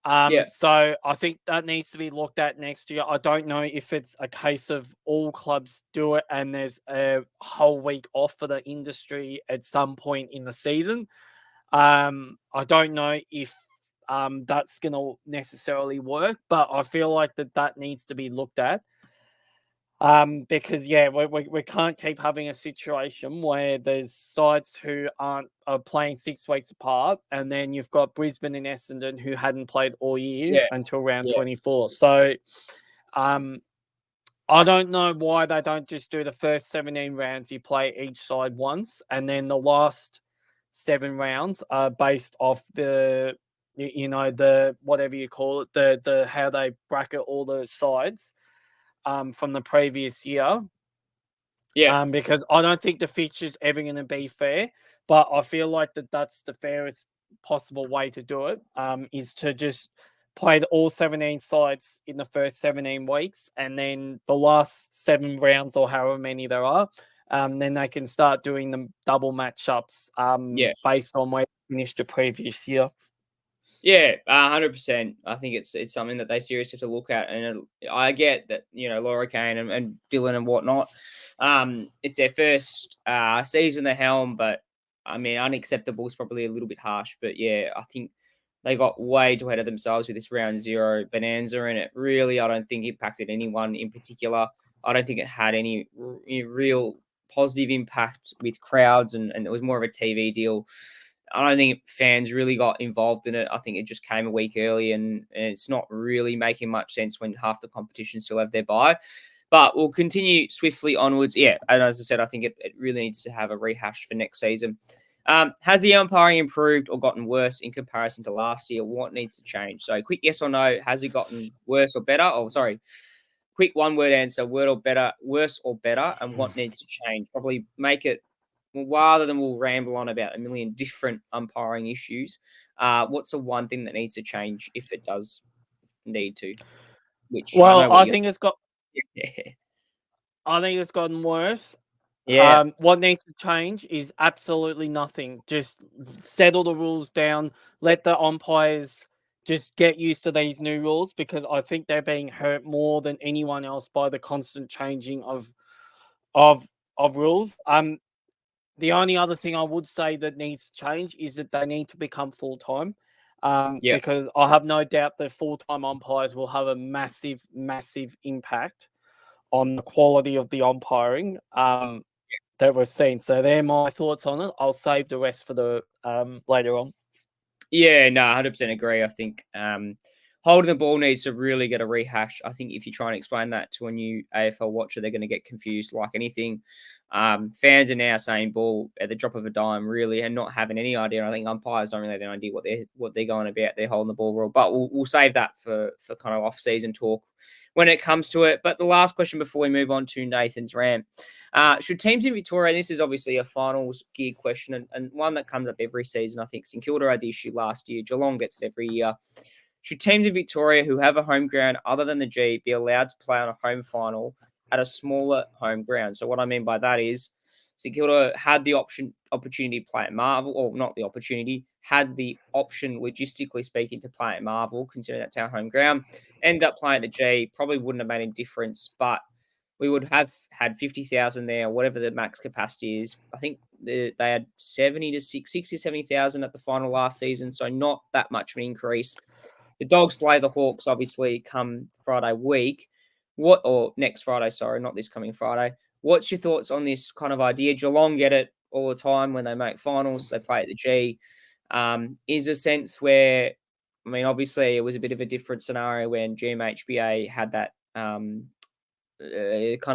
So I think that needs to be looked at next year. I don't know if it's a case of all clubs do it and there's a whole week off for the industry at some point in the season. I don't know if that's going to necessarily work, but I feel like that needs to be looked at. Because we can't keep having a situation where there's sides who are playing 6 weeks apart, and then you've got Brisbane and Essendon who hadn't played all year until round 24. So, I don't know why they don't just do the first 17 rounds. You play each side once, and then the last 7 rounds are based off the whatever you call it, the how they bracket all the sides from the previous year. Because I don't think the fixture's ever going to be fair, but I feel like that's the fairest possible way to do it, is to just play all 17 sides in the first 17 weeks, and then the last 7 rounds, or however many there are, then they can start doing the double matchups based on where they finished the previous year. Yeah, 100%. I think it's something that they seriously have to look at, and I get that Laura Kane and Dylan and whatnot. It's their first season the helm, but I mean unacceptable is probably a little bit harsh. But yeah, I think they got way too ahead of themselves with this round 0 bonanza, and it really I don't think impacted anyone in particular. I don't think it had any real positive impact with crowds, and it was more of a TV deal. I don't think fans really got involved in it. I think it just came a week early, and it's not really making much sense when half the competition still have their bye. But we'll continue swiftly onwards. Yeah, and as I said, I think it really needs to have a rehash for next season. Has the umpiring improved or gotten worse in comparison to last year? What needs to change? So, quick yes or no. Has it gotten worse or better? Oh, sorry. Quick one-word answer: word or better, worse or better, and what needs to change? Probably make it, well, rather than we'll ramble on about a million different umpiring issues. What's the one thing that needs to change if it does need to? Which I Well, know what you're. I think it's gotten worse. Yeah, What needs to change is absolutely nothing. Just settle the rules down. Let the umpires just get used to these new rules, because I think they're being hurt more than anyone else by the constant changing of of rules. The only other thing I would say that needs to change is that they need to become full time. yeah, Because I have no doubt that full time umpires will have a massive, massive impact on the quality of the umpiring that we've seen. So they're my thoughts on it. I'll save the rest for the later on. yeah. No, 100% agree. I think holding the ball needs to really get a rehash. I think if you try and explain that to a new AFL watcher, they're going to get confused like anything. Fans are now saying ball at the drop of a dime, really, and not having any idea. I think umpires don't really have any idea what they're going about. They're holding the ball rule, but we'll save that for kind of off season talk when it comes to it. But the last question before we move on to Nathan's rant. Should teams in Victoria, and this is obviously a finals gear question, and one that comes up every season. I think St Kilda had the issue last year. Geelong gets it every year. Should teams in Victoria who have a home ground other than the G be allowed to play on a home final at a smaller home ground? So what I mean by that is St Kilda had the opportunity to play at Marvel, or not the opportunity, had the option, logistically speaking, to play at Marvel, considering that's our home ground. Ended up playing at the G, probably wouldn't have made any difference, but we would have had 50,000 there, whatever the max capacity is. I think they had 60, 70,000 at the final last season, so not that much of an increase. The Dogs play the Hawks, obviously, come Friday week. Or next Friday, sorry, not this coming Friday. What's your thoughts on this kind of idea? Geelong get it all the time when they make finals. They play at the G. Is a sense where, I mean, obviously, it was a bit of a different scenario when GMHBA had that kind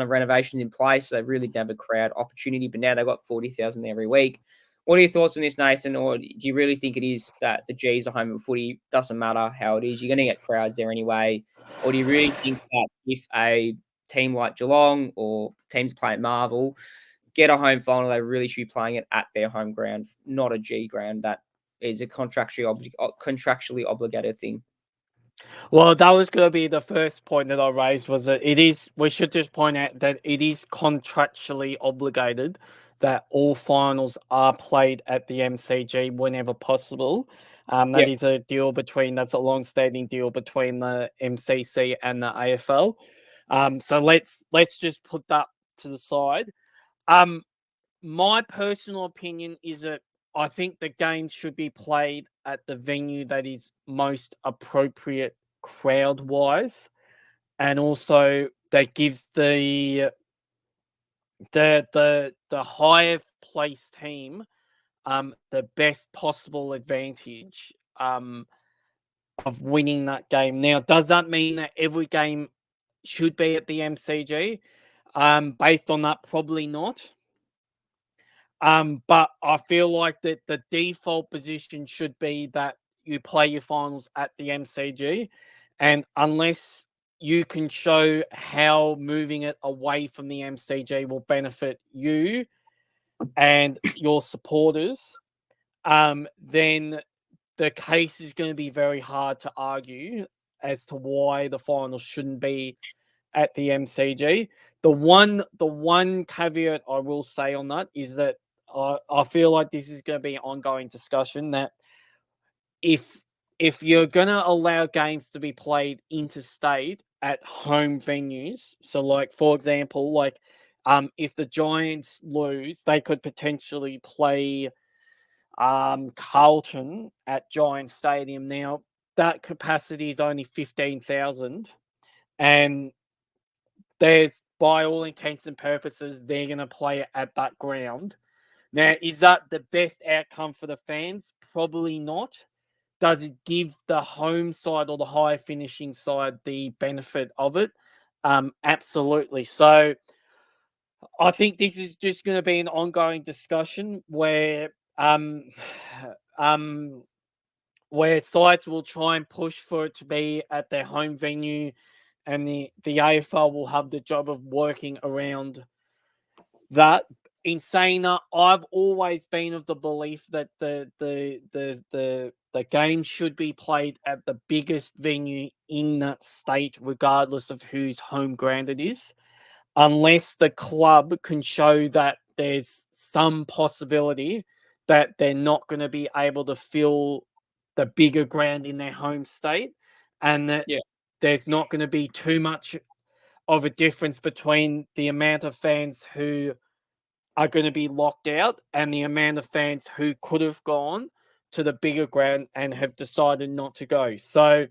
of renovations in place. So they really didn't have a crowd opportunity, but now they've got 40,000 every week. What are your thoughts on this, Nathan? Or do you really think it is that the G's are home of footy? Doesn't matter how it is. You're going to get crowds there anyway. Or do you really think that if a team like Geelong or teams playing Marvel get a home final, they really should be playing it at their home ground, not a G ground? That is a contractually obligated thing. Well, that was going to be the first point that I raised, was that we should just point out that it is contractually obligated that all finals are played at the MCG whenever possible. That is that's a long-standing deal between the MCC and the AFL. So let's just put that to the side. My personal opinion is that I think the game should be played at the venue that is most appropriate crowd-wise, and also that gives the higher placed team the best possible advantage of winning that game. Now, does that mean that every game should be at the MCG? Based on that, probably not. But I feel like that the default position should be that you play your finals at the MCG, and unless you can show how moving it away from the MCG will benefit you and your supporters, then the case is going to be very hard to argue as to why the finals shouldn't be at the MCG. The one caveat I will say on that is that I feel like this is going to be an ongoing discussion, that if you're going to allow games to be played interstate at home venues, so like, for example, like if the Giants lose, they could potentially play Carlton at Giant Stadium. Now, that capacity is only 15,000, and there's, by all intents and purposes, they're going to play it at that ground. Now, is that the best outcome for the fans? Probably not. Does it give the home side or the higher finishing side the benefit of it? Absolutely. So I think this is just going to be an ongoing discussion where where sides will try and push for it to be at their home venue, and the AFL will have the job of working around that. In saying that, I've always been of the belief that the game should be played at the biggest venue in that state, regardless of whose home ground it is, unless the club can show that there's some possibility that they're not going to be able to fill the bigger ground in their home state, and that there's not going to be too much of a difference between the amount of fans who are going to be locked out and the amount of fans who could have gone to the bigger ground and have decided not to go. So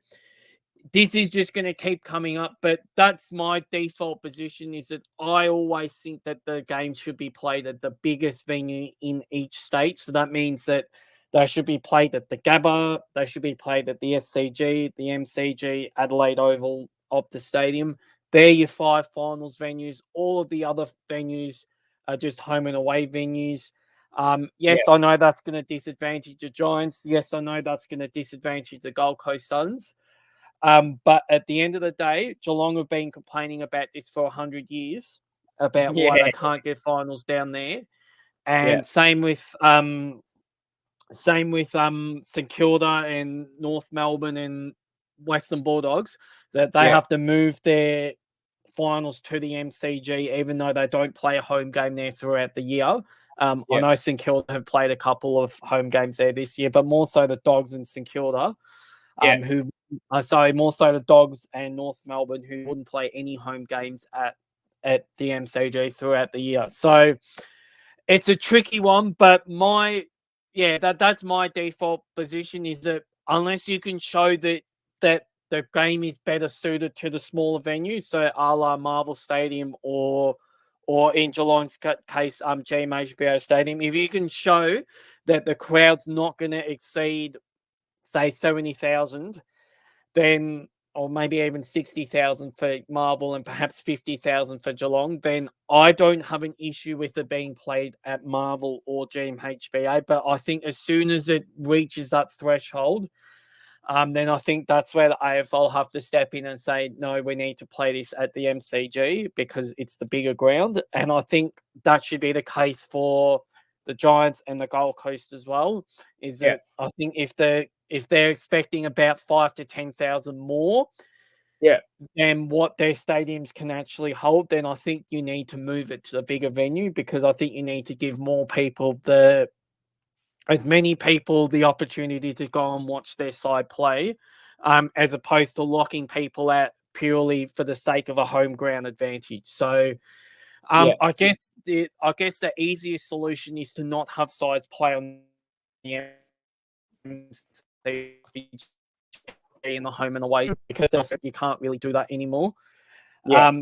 this is just going to keep coming up, but that's my default position, is that I always think that the game should be played at the biggest venue in each state. So that means that they should be played at the Gabba, they should be played at the SCG, the MCG, Adelaide Oval, Optus Stadium. They're your 5 finals venues. All of the other venues are just home and away venues. Yes, I know that's going to disadvantage the Giants. Yes, I know that's going to disadvantage the Gold Coast Suns. But at the end of the day, Geelong have been complaining about this for 100 years, about why they can't get finals down there. And same with St Kilda and North Melbourne and Western Bulldogs, that they have to move their finals to the MCG, even though they don't play a home game there throughout the year. I know St Kilda have played a couple of home games there this year, but more so the Dogs and St Kilda, more so the Dogs and North Melbourne, who wouldn't play any home games at the MCG throughout the year. So it's a tricky one, but that's my default position, is that unless you can show that the game is better suited to the smaller venues, so a la Marvel Stadium or in Geelong's case, GMHBO Stadium, if you can show that the crowd's not going to exceed, say, 70,000, then, or maybe even 60,000 for Marvel and perhaps 50,000 for Geelong, then I don't have an issue with it being played at Marvel or GMHBA. But I think as soon as it reaches that threshold, then I think that's where the AFL have to step in and say, no, we need to play this at the MCG because it's the bigger ground. And I think that should be the case for the Giants and the Gold Coast as well, is that I think if they're expecting about 5 to 10,000 more than what their stadiums can actually hold, then I think you need to move it to the bigger venue, because I think you need to give more people as many people the opportunity to go and watch their side play, as opposed to locking people out purely for the sake of a home ground advantage. So I guess the easiest solution is to not have sides play on the in the home and away, because you can't really do that anymore.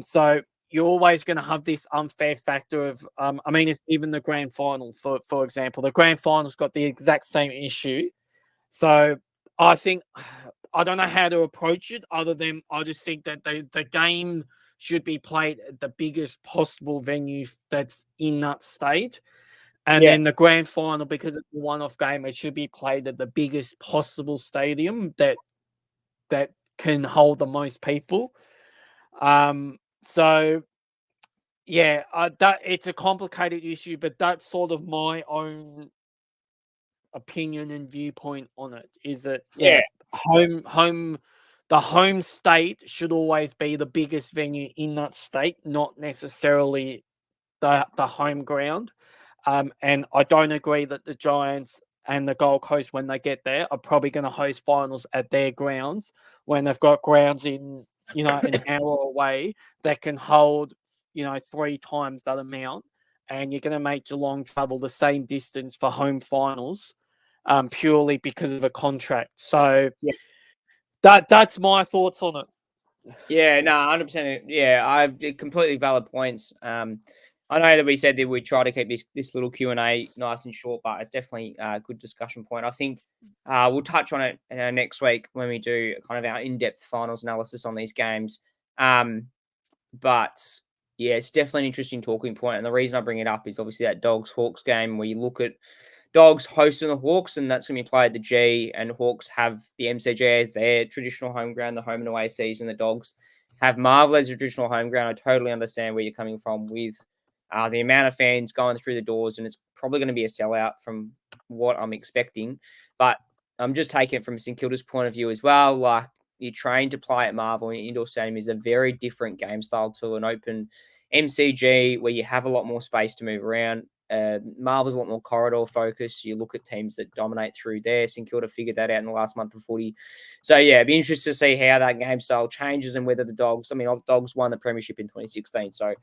So you're always going to have this unfair factor of, it's even the grand final, for example. The grand final's got the exact same issue. So I think, I don't know how to approach it, other than I just think that the game should be played at the biggest possible venue that's in that state. And then the grand final, because it's a one-off game, it should be played at the biggest possible stadium that can hold the most people. So that it's a complicated issue, but that's sort of my own opinion and viewpoint on it. Is that the home state should always be the biggest venue in that state, not necessarily the home ground. And I don't agree that the Giants and the Gold Coast, when they get there, are probably going to host finals at their grounds when they've got grounds in, an hour away that can hold, 3 times that amount. And you're going to make Geelong travel the same distance for home finals, purely because of a contract. So that's my thoughts on it. Yeah, no, 100%. Yeah, I've completely valid points. I know that we said that we'd try to keep this little Q&A nice and short, but it's definitely a good discussion point. I think we'll touch on it next week when we do kind of our in-depth finals analysis on these games. But yeah, it's definitely an interesting talking point. And the reason I bring it up is obviously that Dogs-Hawks game where you look at Dogs hosting the Hawks, and that's going to be played at the G, and Hawks have the MCG as their traditional home ground, the home and away season. The Dogs have Marvel as a traditional home ground. I totally understand where you're coming from with the amount of fans going through the doors, and it's probably going to be a sellout from what I'm expecting. But I'm just taking it from St Kilda's point of view as well. Like, you're trained to play at Marvel in indoor stadium is a very different game style to an open MCG where you have a lot more space to move around. Marvel's a lot more corridor focused. You look at teams that dominate through there. St Kilda figured that out in the last month of footy. So, yeah, it'd be interesting to see how that game style changes and whether the Dogs won the premiership in 2016. So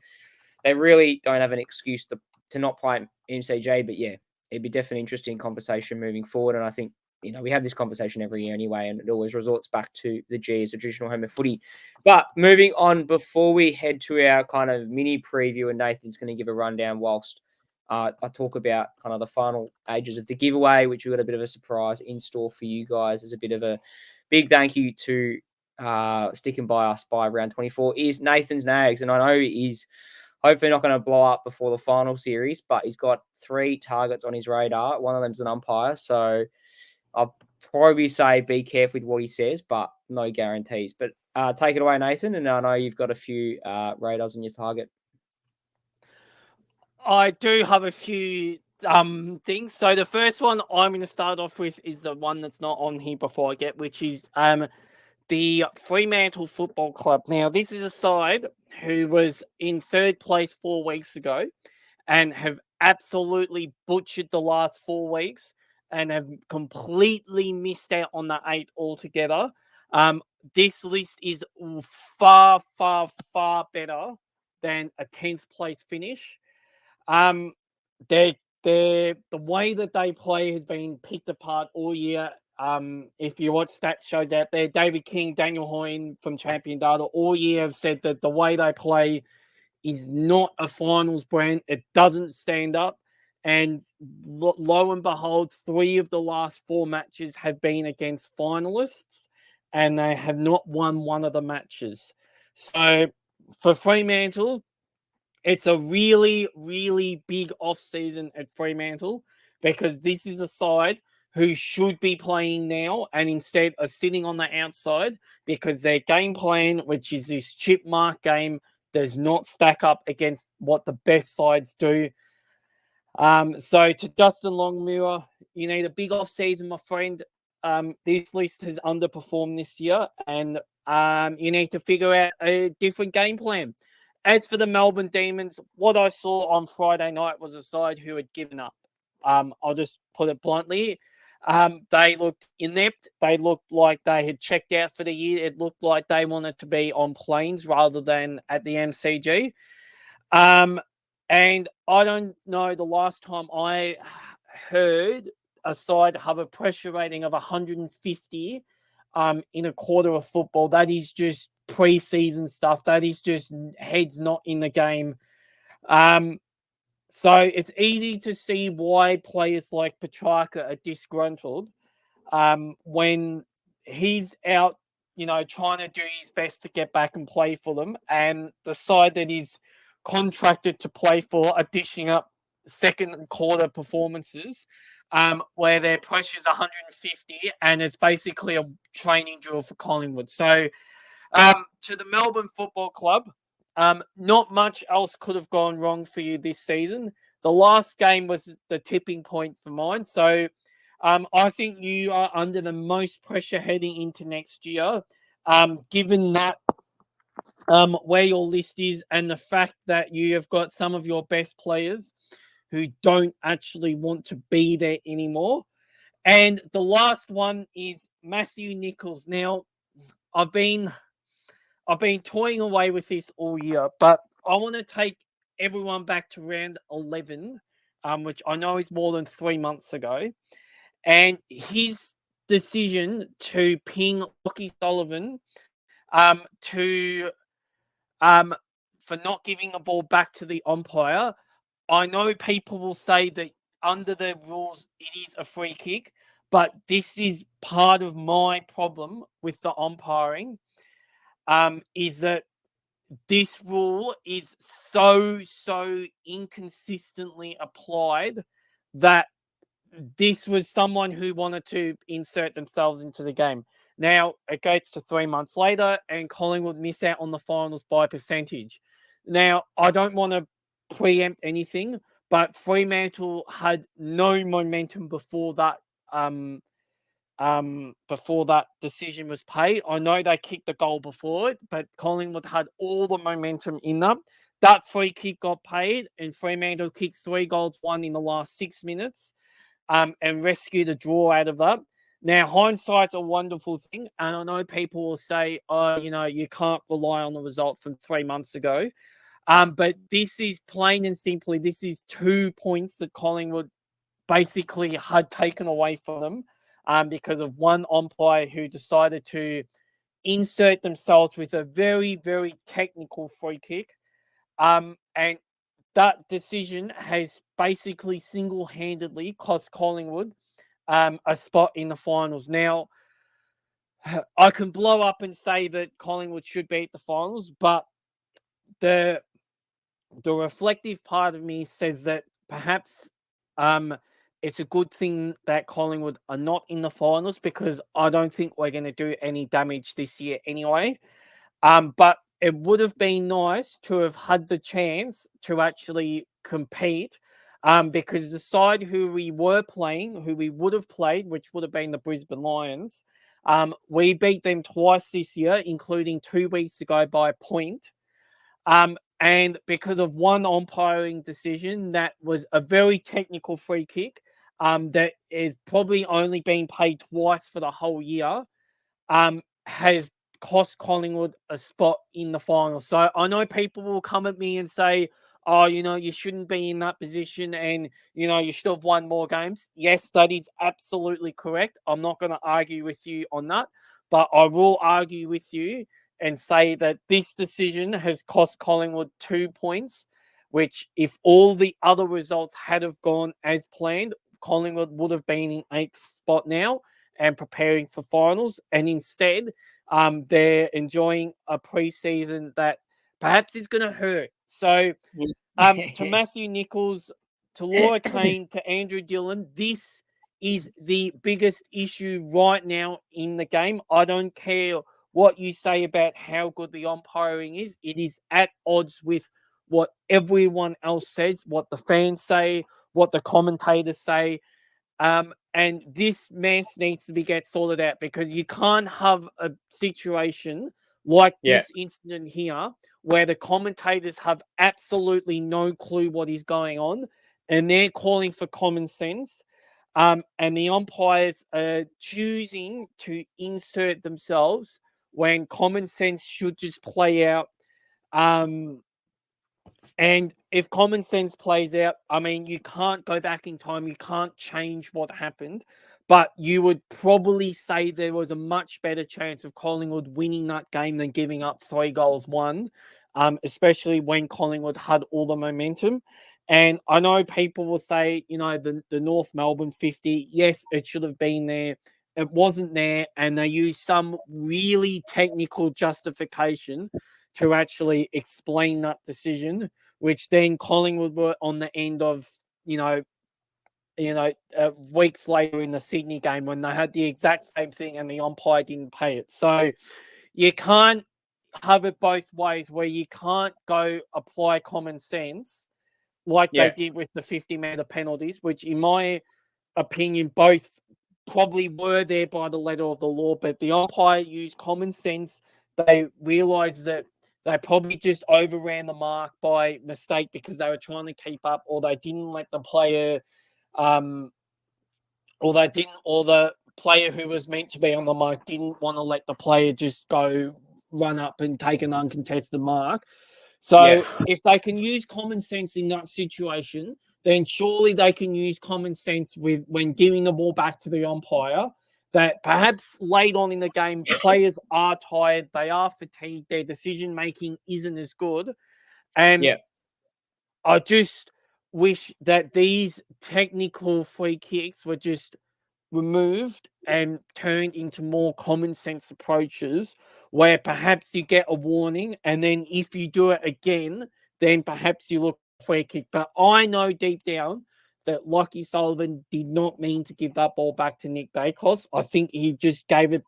they really don't have an excuse to not play MCG. But, yeah, it'd be definitely an interesting conversation moving forward. And I think, we have this conversation every year anyway, and it always resorts back to the G as a traditional home of footy. But moving on, before we head to our kind of mini preview, and Nathan's going to give a rundown whilst I talk about kind of the final ages of the giveaway, which we've got a bit of a surprise in store for you guys as a bit of a big thank you to sticking by us by round 24, is Nathan's Nags. And I know he's hopefully not going to blow up before the final series, but he's got 3 targets on his radar. One of them's an umpire, so I'll probably say be careful with what he says, but no guarantees. But take it away, Nathan, and I know you've got a few radars on your target. I do have a few things. So the first one I'm going to start off with is the one that's not on here before I get, which is the Fremantle Football Club. Now, this is a side who was in 3rd place 4 weeks ago and have absolutely butchered the last 4 weeks and have completely missed out on the 8 altogether. This list is far, far, far better than a 10th place finish. The way that they play has been picked apart all year. If you watch stats shows out there, David King, Daniel Hoyne from Champion Data all year have said that the way they play is not a finals brand. It doesn't stand up. And lo and behold, 3 of the last 4 matches have been against finalists, and they have not won one of the matches. So for Fremantle, it's a really, really big off-season at Fremantle because this is a side who should be playing now and instead are sitting on the outside because their game plan, which is this chip mark game, does not stack up against what the best sides do. So to Justin Longmuir, you need a big off-season, my friend. This list has underperformed this year, and you need to figure out a different game plan. As for the Melbourne Demons, what I saw on Friday night was a side who had given up. I'll just put it bluntly. They looked inept. They looked like they had checked out for the year. It looked like they wanted to be on planes rather than at the MCG. And I don't know the last time I heard a side have a pressure rating of 150 in a quarter of football. That is just pre-season stuff. That is just heads not in the game. So it's easy to see why players like Petrarca are disgruntled when he's out, trying to do his best to get back and play for them. And the side that he's contracted to play for are dishing up second and quarter performances where their pressure is 150 and it's basically a training drill for Collingwood. So to the Melbourne Football Club, not much else could have gone wrong for you this season. The last game was the tipping point for mine. So I think you are under the most pressure heading into next year, given that where your list is and the fact that you have got some of your best players who don't actually want to be there anymore. And the last one is Matthew Nichols. Now, I've been toying away with this all year, but I want to take everyone back to round 11, which I know is more than 3 months ago. And his decision to ping Lockie Sullivan to for not giving the ball back to the umpire. I know people will say that under the rules, it is a free kick, but this is part of my problem with the umpiring, is that this rule is so inconsistently applied that this was someone who wanted to insert themselves into the game. Now, it goes to 3 months later, and Collingwood miss out on the finals by percentage. Now, I don't want to preempt anything, but Fremantle had no momentum before that decision was paid. I know they kicked the goal before it, but Collingwood had all the momentum in them. That free kick got paid, and Fremantle kicked 3 goals, 1 in the last 6 minutes, and rescued a draw out of that. Now, hindsight's a wonderful thing, and I know people will say, oh, you can't rely on the result from 3 months ago. But this is plain and simply, this is 2 points that Collingwood basically had taken away from them, because of one umpire who decided to insert themselves with a very, very technical free kick. And that decision has basically single-handedly cost Collingwood a spot in the finals. Now, I can blow up and say that Collingwood should be at the finals, but the reflective part of me says that perhaps it's a good thing that Collingwood are not in the finals, because I don't think we're going to do any damage this year anyway. But it would have been nice to have had the chance to actually compete, because the side who we were playing, who we would have played, which would have been the Brisbane Lions, we beat them twice this year, including 2 weeks ago by a point. And because of one umpiring decision that was a very technical free kick, that is probably only been paid twice for the whole year, has cost Collingwood a spot in the final. So I know people will come at me and say, oh, you shouldn't be in that position, and, you should have won more games. Yes, that is absolutely correct. I'm not going to argue with you on that, but I will argue with you and say that this decision has cost Collingwood 2 points, which, if all the other results had have gone as planned, Collingwood would have been in 8th spot now and preparing for finals. And instead, they're enjoying a preseason that perhaps is going to hurt. So, to Matthew Nichols, to Laura Kane, to Andrew Dillon, this is the biggest issue right now in the game. I don't care what you say about how good the umpiring is. It is at odds with what everyone else says, what the fans say, what the commentators say. And this mess needs to get sorted out, because you can't have a situation like this incident here, where the commentators have absolutely no clue what is going on, and they're calling for common sense. And the umpires are choosing to insert themselves when common sense should just play out. And if common sense plays out, I mean, you can't go back in time. You can't change what happened. But you would probably say there was a much better chance of Collingwood winning that game than giving up 3 goals, 1, especially when Collingwood had all the momentum. And I know people will say, the North Melbourne 50, yes, it should have been there. It wasn't there, and they used some really technical justification to actually explain that decision, which then Collingwood were on the end of, weeks later in the Sydney game, when they had the exact same thing and the umpire didn't pay it. So you can't have it both ways, where you can't go apply common sense like they did with the 50-meter penalties, which in my opinion, both probably were there by the letter of the law, but the umpire used common sense. They realized that they probably just overran the mark by mistake because they were trying to keep up, or they didn't let the player, or the player who was meant to be on the mark didn't want to let the player just go run up and take an uncontested mark. So if they can use common sense in that situation, then surely they can use common sense when giving the ball back to the umpire, that perhaps late on in the game, players are tired, they are fatigued, their decision-making isn't as good. And Yeah. I just wish that these technical free kicks were just removed and turned into more common sense approaches where perhaps you get a warning, and then if you do it again, then perhaps you look for a free kick. But I know deep down that Lockie Sullivan did not mean to give that ball back to Nick Dacos. I think he just gave it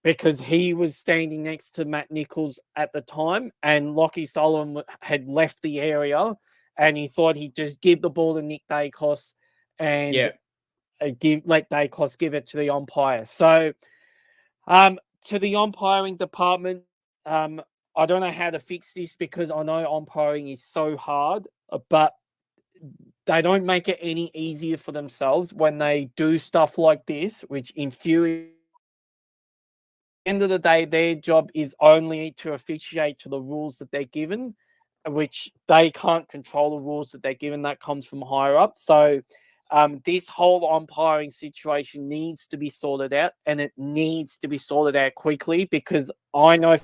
because he was standing next to Matt Nichols at the time, and Lockie Sullivan had left the area, and he thought he'd just give the ball to Nick Dacos and let Dacos give it to the umpire. So, to the umpiring department, I don't know how to fix this because I know umpiring is so hard, but they don't make it any easier for themselves when they do stuff like this, which infuriates. End of the day, their job is only to officiate to the rules that they're given, which they can't control the rules that they're given. That comes from higher up. So this whole umpiring situation needs to be sorted out, and it needs to be sorted out quickly because I know.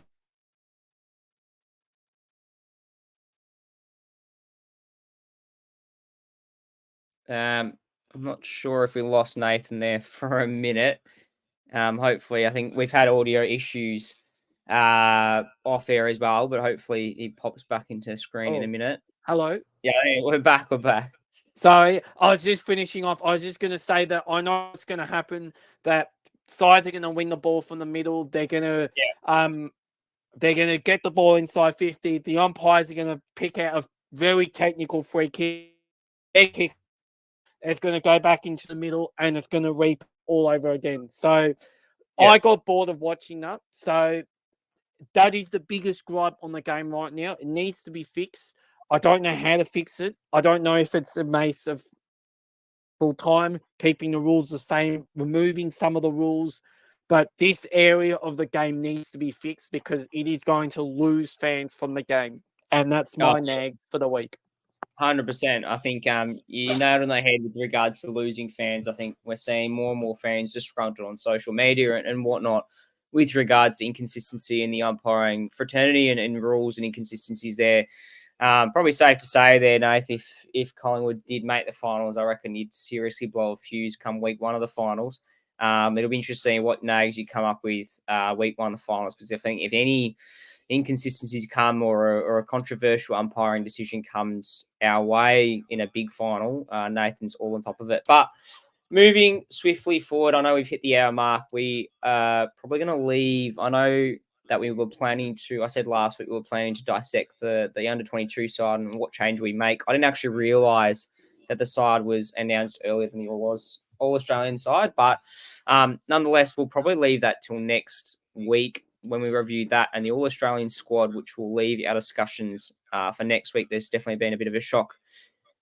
I'm not sure if we lost Nathan there for a minute. Hopefully, I think we've had audio issues off air as well, but hopefully he pops back into the screen in a minute. Hello. Yeah, we're back. We're back. Sorry, I was just finishing off. I was just going to say that I know what's going to happen. That sides are going to win the ball from the middle. They're going to get the ball inside 50. The umpires are going to pick out a very technical free kick. It's going to go back into the middle, and it's going to reap all over again. So I got bored of watching that. So that is the biggest gripe on the game right now. It needs to be fixed. I don't know how to fix it. I don't know if it's a mace of full time, keeping the rules the same, removing some of the rules. But this area of the game needs to be fixed because it is going to lose fans from the game. And that's my nag for the week. 100%. I think you nailed it on the head with regards to losing fans. I think we're seeing more and more fans disgruntled on social media and whatnot with regards to inconsistency in the umpiring fraternity and rules and inconsistencies there. Probably safe to say there, Nath, if Collingwood did make the finals, I reckon you'd seriously blow a fuse come week one of the finals. It'll be interesting what nags you come up with week one of the finals, because I think if any inconsistencies come or a controversial umpiring decision comes our way in a big final, Nathan's all on top of it. But moving swiftly forward, I know we've hit the hour mark. We are probably going to leave. I know that we were planning to, I said last week, we were planning to dissect the under-22 side and what change we make. I didn't actually realise that the side was announced earlier than the All-Australian side. But nonetheless, we'll probably leave that till next week when we review that and the All-Australian squad, which will leave our discussions for next week. There's definitely been a bit of a shock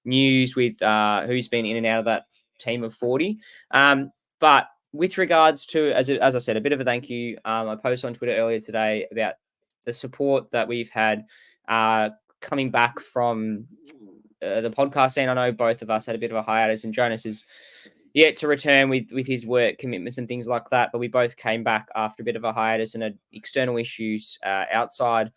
news with who's been in and out of that team of 40. But with regards to, as I said, a bit of a thank you. I posted on Twitter earlier today about the support that we've had coming back from the podcast scene. I know both of us had a bit of a hiatus, and Jonas is yet to return with his work commitments and things like that. But we both came back after a bit of a hiatus and had external issues outside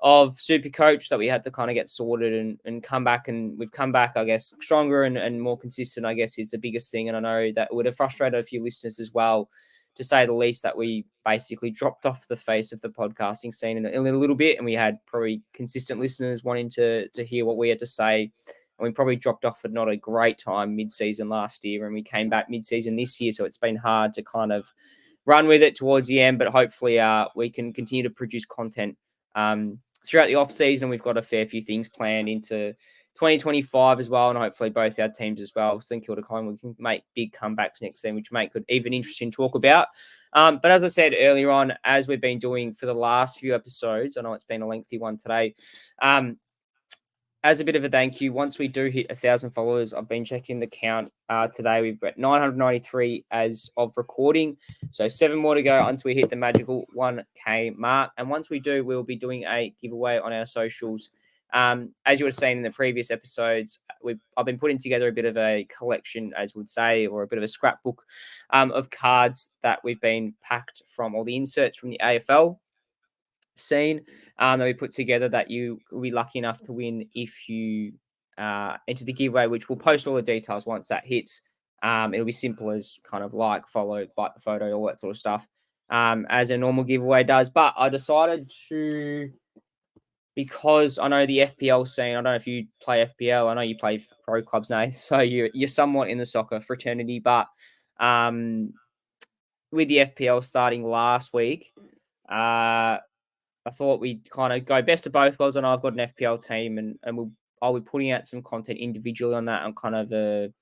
of SuperCoach that we had to kind of get sorted and come back. And we've come back, I guess, stronger and more consistent, I guess, is the biggest thing. And I know that would have frustrated a few listeners as well, to say the least, that we basically dropped off the face of the podcasting scene in a little bit. And we had probably consistent listeners wanting to hear what we had to say. And we probably dropped off at not a great time mid-season last year, and we came back mid-season this year. So it's been hard to kind of run with it towards the end, but hopefully we can continue to produce content throughout the off-season. We've got a fair few things planned into 2025 as well, and hopefully both our teams as well, St Kilda Collingwood, can make big comebacks next season, which make it even interesting to talk about. But as I said earlier on, as we've been doing for the last few episodes, I know it's been a lengthy one today, as a bit of a thank you, once we do hit 1,000 followers, I've been checking the count today. We've got 993 as of recording. So 7 more to go until we hit the magical 1K mark. And once we do, we'll be doing a giveaway on our socials. As you would have seen in the previous episodes, I've been putting together a bit of a collection, as would say, or a bit of a scrapbook of cards that we've been packed from, all the inserts from the AFL. scene that we put together that you will be lucky enough to win if you enter the giveaway, which we'll post all the details once that hits. It'll be simple as kind of like, follow, like the photo, all that sort of stuff, as a normal giveaway does. But I decided to, because I know the FPL scene. I don't know if you play FPL. I know you play pro clubs, Nath. So you're somewhat in the soccer fraternity, but with the FPL starting last week, I thought we'd kind of go best of both worlds. I know I've got an FPL team, and I'll be putting out some content individually on that. I'm kind of an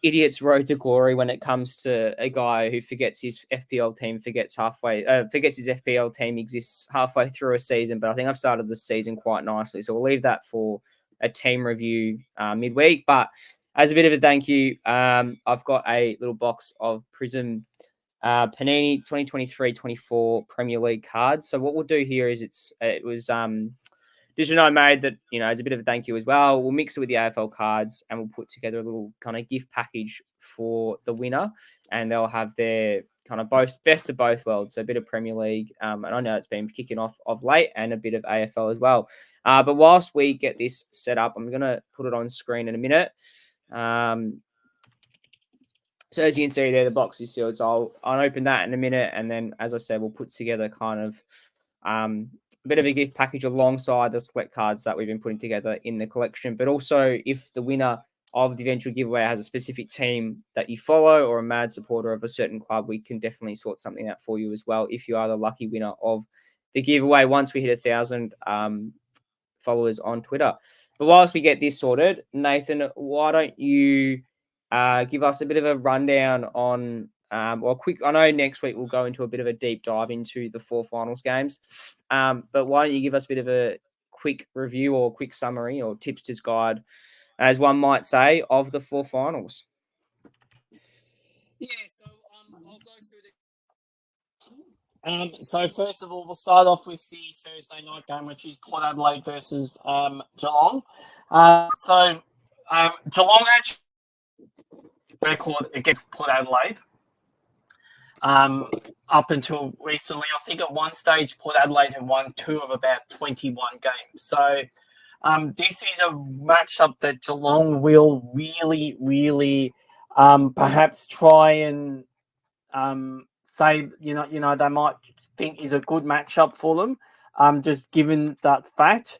idiot's road to glory when it comes to a guy who forgets his FPL team, forgets his FPL team exists halfway through a season. But I think I've started the season quite nicely, so we'll leave that for a team review midweek. But as a bit of a thank you, I've got a little box of Prizm Panini 2023-24 Premier League cards. So what we'll do here is it was decision I made that, as a bit of a thank you as well. We'll mix it with the AFL cards and we'll put together a little kind of gift package for the winner, and they'll have their kind of best of both worlds. So a bit of Premier League, and I know it's been kicking off of late, and a bit of AFL as well. But whilst we get this set up, I'm going to put it on screen in a minute. So as you can see there, the box is sealed. So I'll open that in a minute. And then, as I said, we'll put together kind of a bit of a gift package alongside the select cards that we've been putting together in the collection. But also, if the winner of the eventual giveaway has a specific team that you follow or a mad supporter of a certain club, we can definitely sort something out for you as well if you are the lucky winner of the giveaway once we hit 1,000 followers on Twitter. But whilst we get this sorted, Nathan, why don't you give us a bit of a rundown on, quick. I know next week we'll go into a bit of a deep dive into the 4 finals games, but why don't you give us a bit of a quick review or quick summary or tipster's guide, as one might say, of the 4 finals? Yeah, so I'll go through so first of all, we'll start off with the Thursday night game, which is Port Adelaide versus Geelong. Geelong actually record against Port Adelaide. Up until recently, I think at one stage Port Adelaide had won 2 of about 21 games. So this is a matchup that Geelong will really, really perhaps try and say, they might think is a good matchup for them, just given that fact.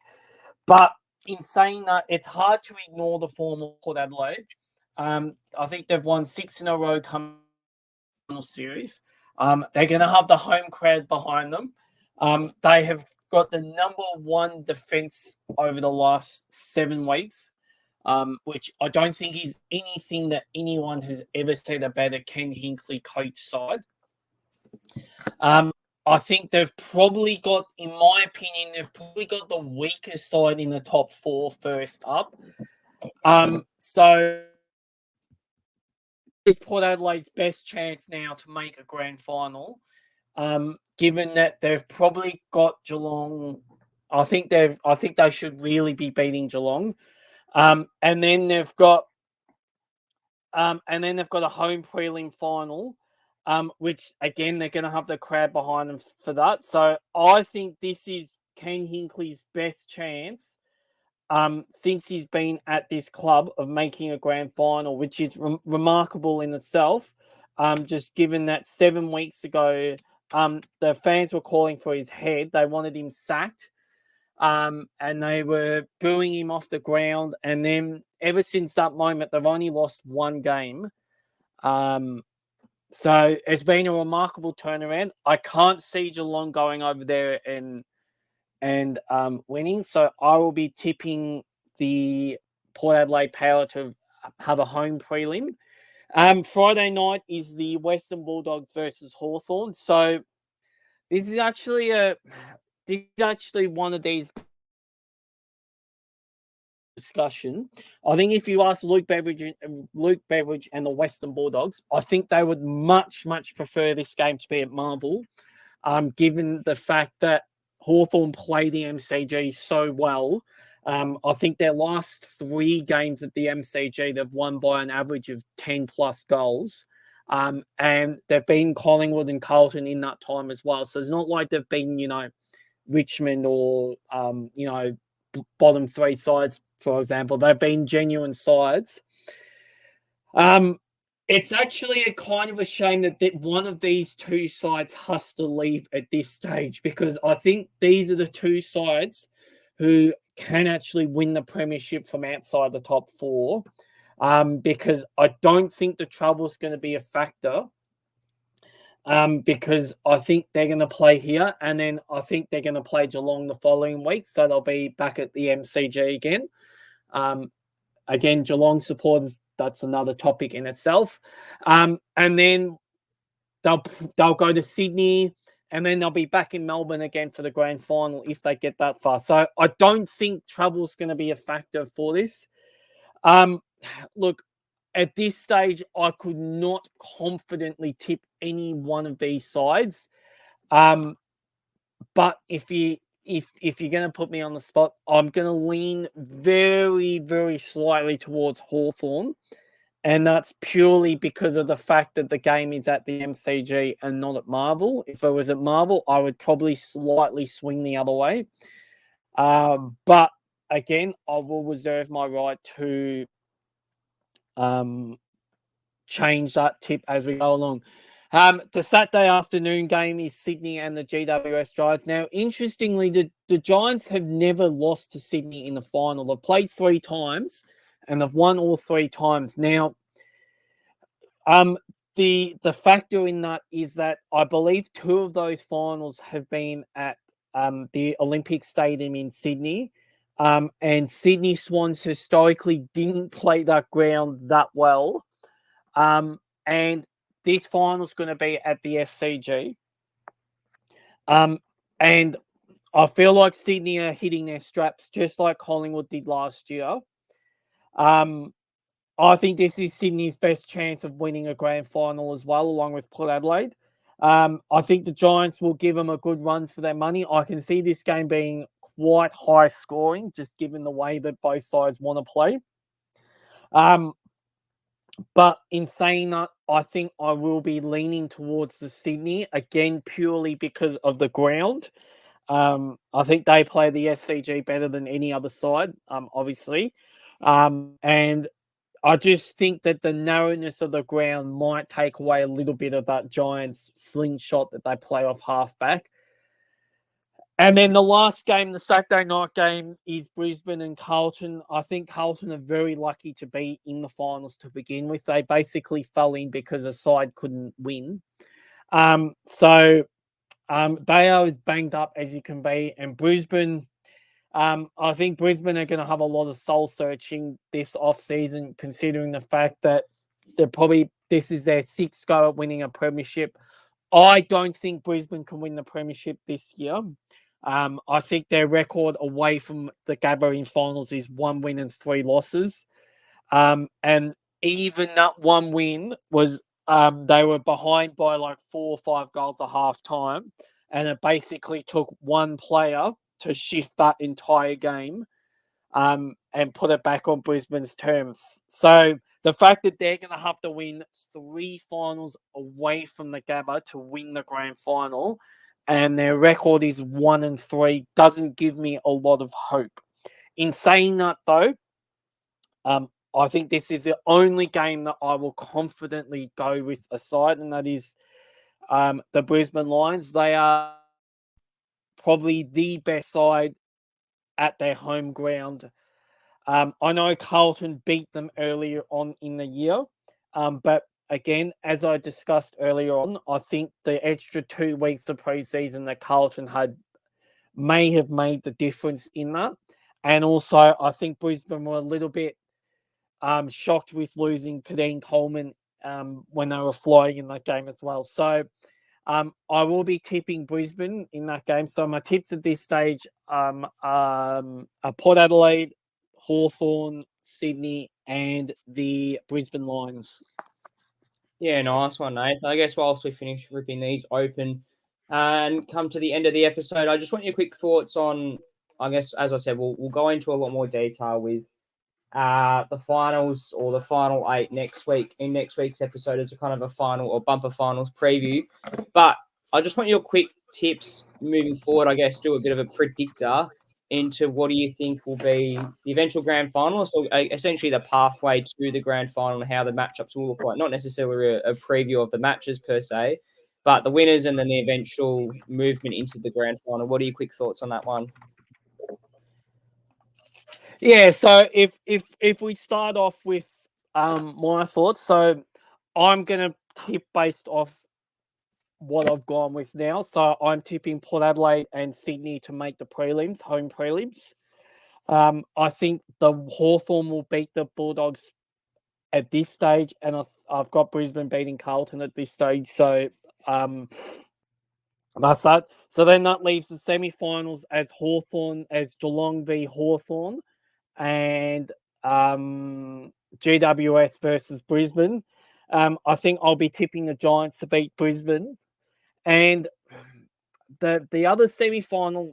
But in saying that, it's hard to ignore the form of Port Adelaide. I think they've won 6 in a row coming series. They're going to have the home crowd behind them. They have got the number 1 defense over the last 7 weeks, which I don't think is anything that anyone has ever said about a Ken Hinkley coach side. I think they've probably got, in my opinion, the weakest side in the top 4 first up. So it's Port Adelaide's best chance now to make a grand final, given that they've probably got Geelong. I think they should really be beating Geelong, and then they've got a home prelim final, which again they're going to have the crowd behind them for that. So I think this is Ken Hinkley's best chance since he's been at this club of making a grand final, which is remarkable in itself. Just given that 7 weeks ago, the fans were calling for his head. They wanted him sacked, and they were booing him off the ground. And then ever since that moment, they've only lost 1 game. So it's been a remarkable turnaround. I can't see Geelong going over there and winning. So I will be tipping the Port Adelaide Power to have a home prelim. Friday night is the Western Bulldogs versus Hawthorn. So this is actually one of these discussion. I think if you ask Luke Beveridge and the Western Bulldogs, I think they would much, much prefer this game to be at Marvel, given the fact that Hawthorn play the MCG so well. I think their last 3 games at the MCG, they've won by an average of 10 plus goals. And they've been Collingwood and Carlton in that time as well. So it's not like they've been, Richmond or, bottom three sides, for example. They've been genuine sides. It's actually a kind of a shame that one of these two sides has to leave at this stage, because I think these are the two sides who can actually win the premiership from outside the top four, because I don't think the trouble's going to be a factor, because I think they're going to play here, and then I think they're going to play Geelong the following week, so they'll be back at the MCG again. Again, Geelong supporters, that's another topic in itself. And then they'll go to Sydney, and then they'll be back in Melbourne again for the grand final if they get that far. So I don't think trouble's going to be a factor for this. Look, at this stage, I could not confidently tip any one of these sides. But if you're going to put me on the spot, I'm going to lean very, very slightly towards Hawthorn. And that's purely because of the fact that the game is at the MCG and not at Marvel. If it was at Marvel, I would probably slightly swing the other way. But again, I will reserve my right to change that tip as we go along. The Saturday afternoon game is Sydney and the GWS Giants. Now, interestingly, the Giants have never lost to Sydney in the final. They've played 3 times and they've won all 3 times. Now, the factor in that is that I believe 2 of those finals have been at the Olympic Stadium in Sydney. And Sydney Swans historically didn't play that ground that well. And this final's going to be at the SCG. And I feel like Sydney are hitting their straps just like Collingwood did last year. I think this is Sydney's best chance of winning a grand final as well, along with Port Adelaide. I think the Giants will give them a good run for their money. I can see this game being quite high scoring, just given the way that both sides want to play. But in saying that, I think I will be leaning towards the Sydney, again, purely because of the ground. I think they play the SCG better than any other side, obviously. And I just think that the narrowness of the ground might take away a little bit of that Giants slingshot that they play off halfback. And then the last game, the Saturday night game, is Brisbane and Carlton. I think Carlton are very lucky to be in the finals to begin with. They basically fell in because a side couldn't win. So they are as banged up as you can be. And Brisbane, I think Brisbane are going to have a lot of soul searching this off-season, considering the fact that this is their 6th go at winning a premiership. I don't think Brisbane can win the premiership this year. I think their record away from the Gabba finals is 1 win and 3 losses. And even that 1 win was they were behind by like 4 or 5 goals at half time. And it basically took one player to shift that entire game and put it back on Brisbane's terms. So the fact that they're going to have to win 3 finals away from the Gabba to win the grand final, and their record is 1 and 3, doesn't give me a lot of hope. In saying that, though, I think this is the only game that I will confidently go with a side, and that is the Brisbane Lions. They are probably the best side at their home ground. I know Carlton beat them earlier on in the year, but again, as I discussed earlier on, I think the extra 2 weeks of preseason that Carlton had may have made the difference in that. And also, I think Brisbane were a little bit shocked with losing Kadeem Coleman when they were flying in that game as well. So I will be tipping Brisbane in that game. So my tips at this stage are Port Adelaide, Hawthorn, Sydney, and the Brisbane Lions. Yeah, nice one, Nath. I guess whilst we finish ripping these open and come to the end of the episode, I just want your quick thoughts on, I guess, as I said, we'll go into a lot more detail with the finals or the final 8 next week in next week's episode as a kind of a final or bumper finals preview. But I just want your quick tips moving forward. I guess do a bit of a predictor into what do you think will be the eventual grand final. So essentially the pathway to the grand final and how the matchups will look like. Not necessarily a preview of the matches per se, but the winners and then the eventual movement into the grand final. What are your quick thoughts on that one? Yeah, so if we start off with my thoughts, so I'm gonna tip based off what I've gone with now. So I'm tipping Port Adelaide and Sydney to make the prelims, home prelims. I think the Hawthorn will beat the Bulldogs at this stage, and I've got Brisbane beating Carlton at this stage. So that's that. So then that leaves the semi-finals as Geelong v Hawthorn, and GWS versus Brisbane. I think I'll be tipping the Giants to beat Brisbane. And the other semi-final,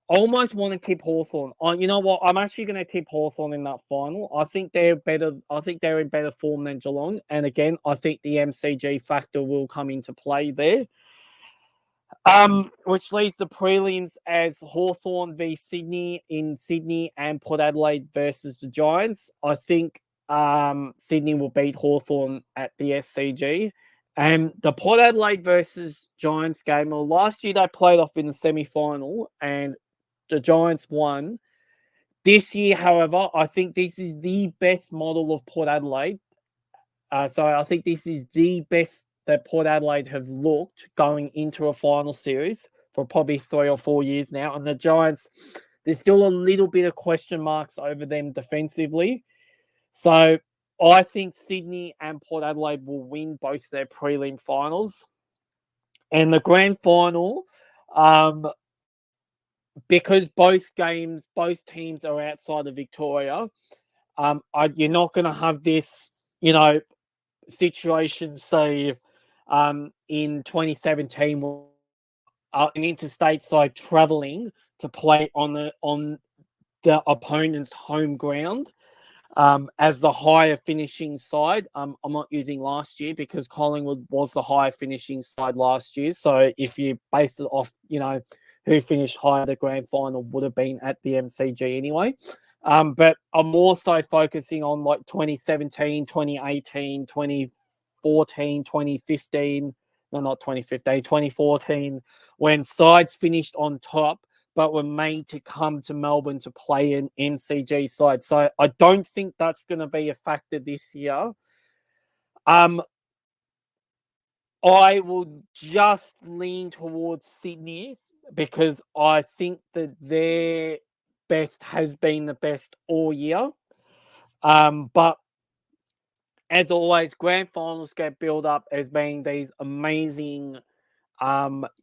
I almost want to tip Hawthorn. You know what? I'm actually going to tip Hawthorn in that final. I think they're better. I think they're in better form than Geelong. And again, I think the MCG factor will come into play there. Which leaves the prelims as Hawthorn v Sydney in Sydney and Port Adelaide versus the Giants. I think Sydney will beat Hawthorn at the SCG. And the Port Adelaide versus Giants game, well, last year they played off in the semi-final and the Giants won. This year, however, I think this is the best model of Port Adelaide. So I think this is the best that Port Adelaide have looked going into a final series for probably 3 or 4 years now. And the Giants, there's still a little bit of question marks over them defensively. So I think Sydney and Port Adelaide will win both their prelim finals. And the grand final, because both teams are outside of Victoria, you're not going to have this, situation, say, in 2017, an interstate side traveling to play on the opponent's home ground as the higher finishing side. I'm not using last year because Collingwood was the higher finishing side last year. So if you base it off, who finished higher, the grand final would have been at the MCG anyway. But I'm also focusing on like 2017, 2018, 2014, 2015. No, not 2015, 2014, when sides finished on top, but were made to come to Melbourne to play an MCG side. So I don't think that's going to be a factor this year. I will just lean towards Sydney because I think that their best has been the best all year. But as always, grand finals get built up as being these amazing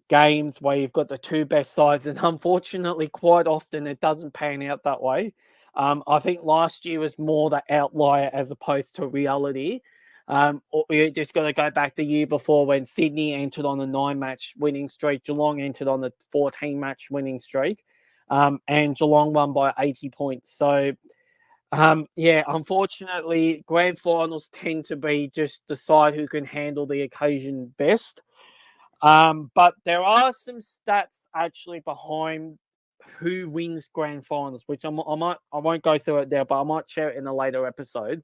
games where you've got the two best sides, and unfortunately, quite often it doesn't pan out that way. I think last year was more the outlier as opposed to reality. We're just going to go back the year before when Sydney entered on a 9-match winning streak, Geelong entered on the 14-match winning streak, and Geelong won by 80 points. So, unfortunately, grand finals tend to be just the side who can handle the occasion best. But there are some stats actually behind who wins grand finals, which I won't go through it now, but I might share it in a later episode.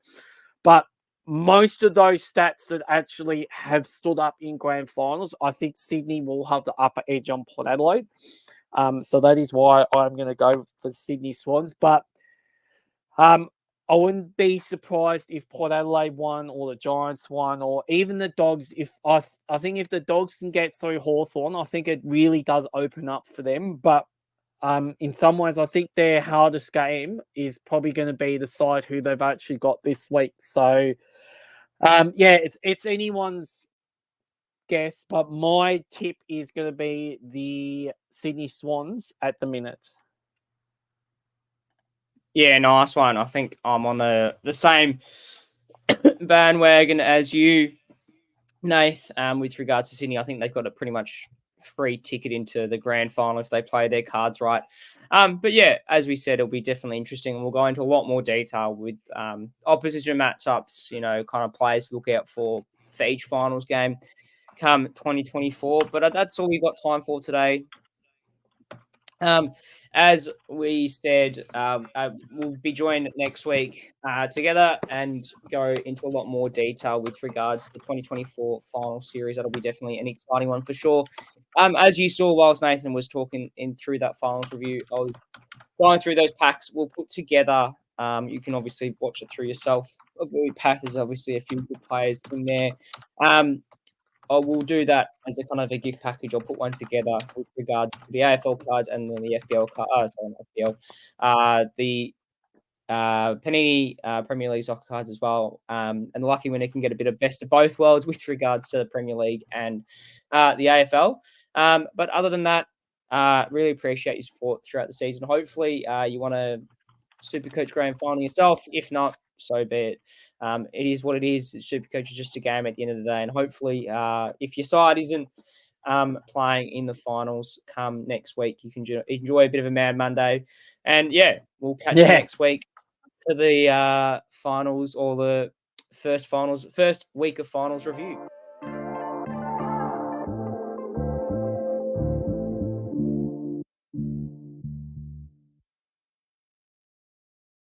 But most of those stats that actually have stood up in grand finals, I think Sydney will have the upper edge on Port Adelaide. So that is why I'm going to go for Sydney Swans. But I wouldn't be surprised if Port Adelaide won or the Giants won or even the Dogs. I think if the Dogs can get through Hawthorn, I think it really does open up for them. But in some ways, I think their hardest game is probably going to be the side who they've actually got this week. So, it's anyone's guess, but my tip is going to be the Sydney Swans at the minute. Yeah, nice one. I think I'm on the same bandwagon as you, Nath, with regards to Sydney. I think they've got a pretty much free ticket into the grand final if they play their cards right. But yeah, as we said, it'll be definitely interesting. And we'll go into a lot more detail with opposition matchups, kind of players to look out for each finals game come 2024. But that's all we got time for today. As we said, we'll be joined next week together and go into a lot more detail with regards to the 2024 final series. That'll be definitely an exciting one for sure. As you saw whilst Nathan was talking through that finals review, I was going through those packs we'll put together. You can obviously watch it through yourself. Every pack is obviously a few good players in there. I will do that as a kind of a gift package. I'll put one together with regards to the AFL cards and then the FBL card. Sorry, not FBL. The Panini Premier League soccer cards as well. And the lucky winner can get a bit of best of both worlds with regards to the Premier League and the AFL. But other than that, really appreciate your support throughout the season. Hopefully, you want to SuperCoach grand final yourself. If not, so be it. It is what it is. SuperCoach is just a game at the end of the day. And hopefully, if your side isn't playing in the finals come next week, you can enjoy a bit of a Mad Monday. And yeah, we'll catch you next week for the finals or the first week of finals review.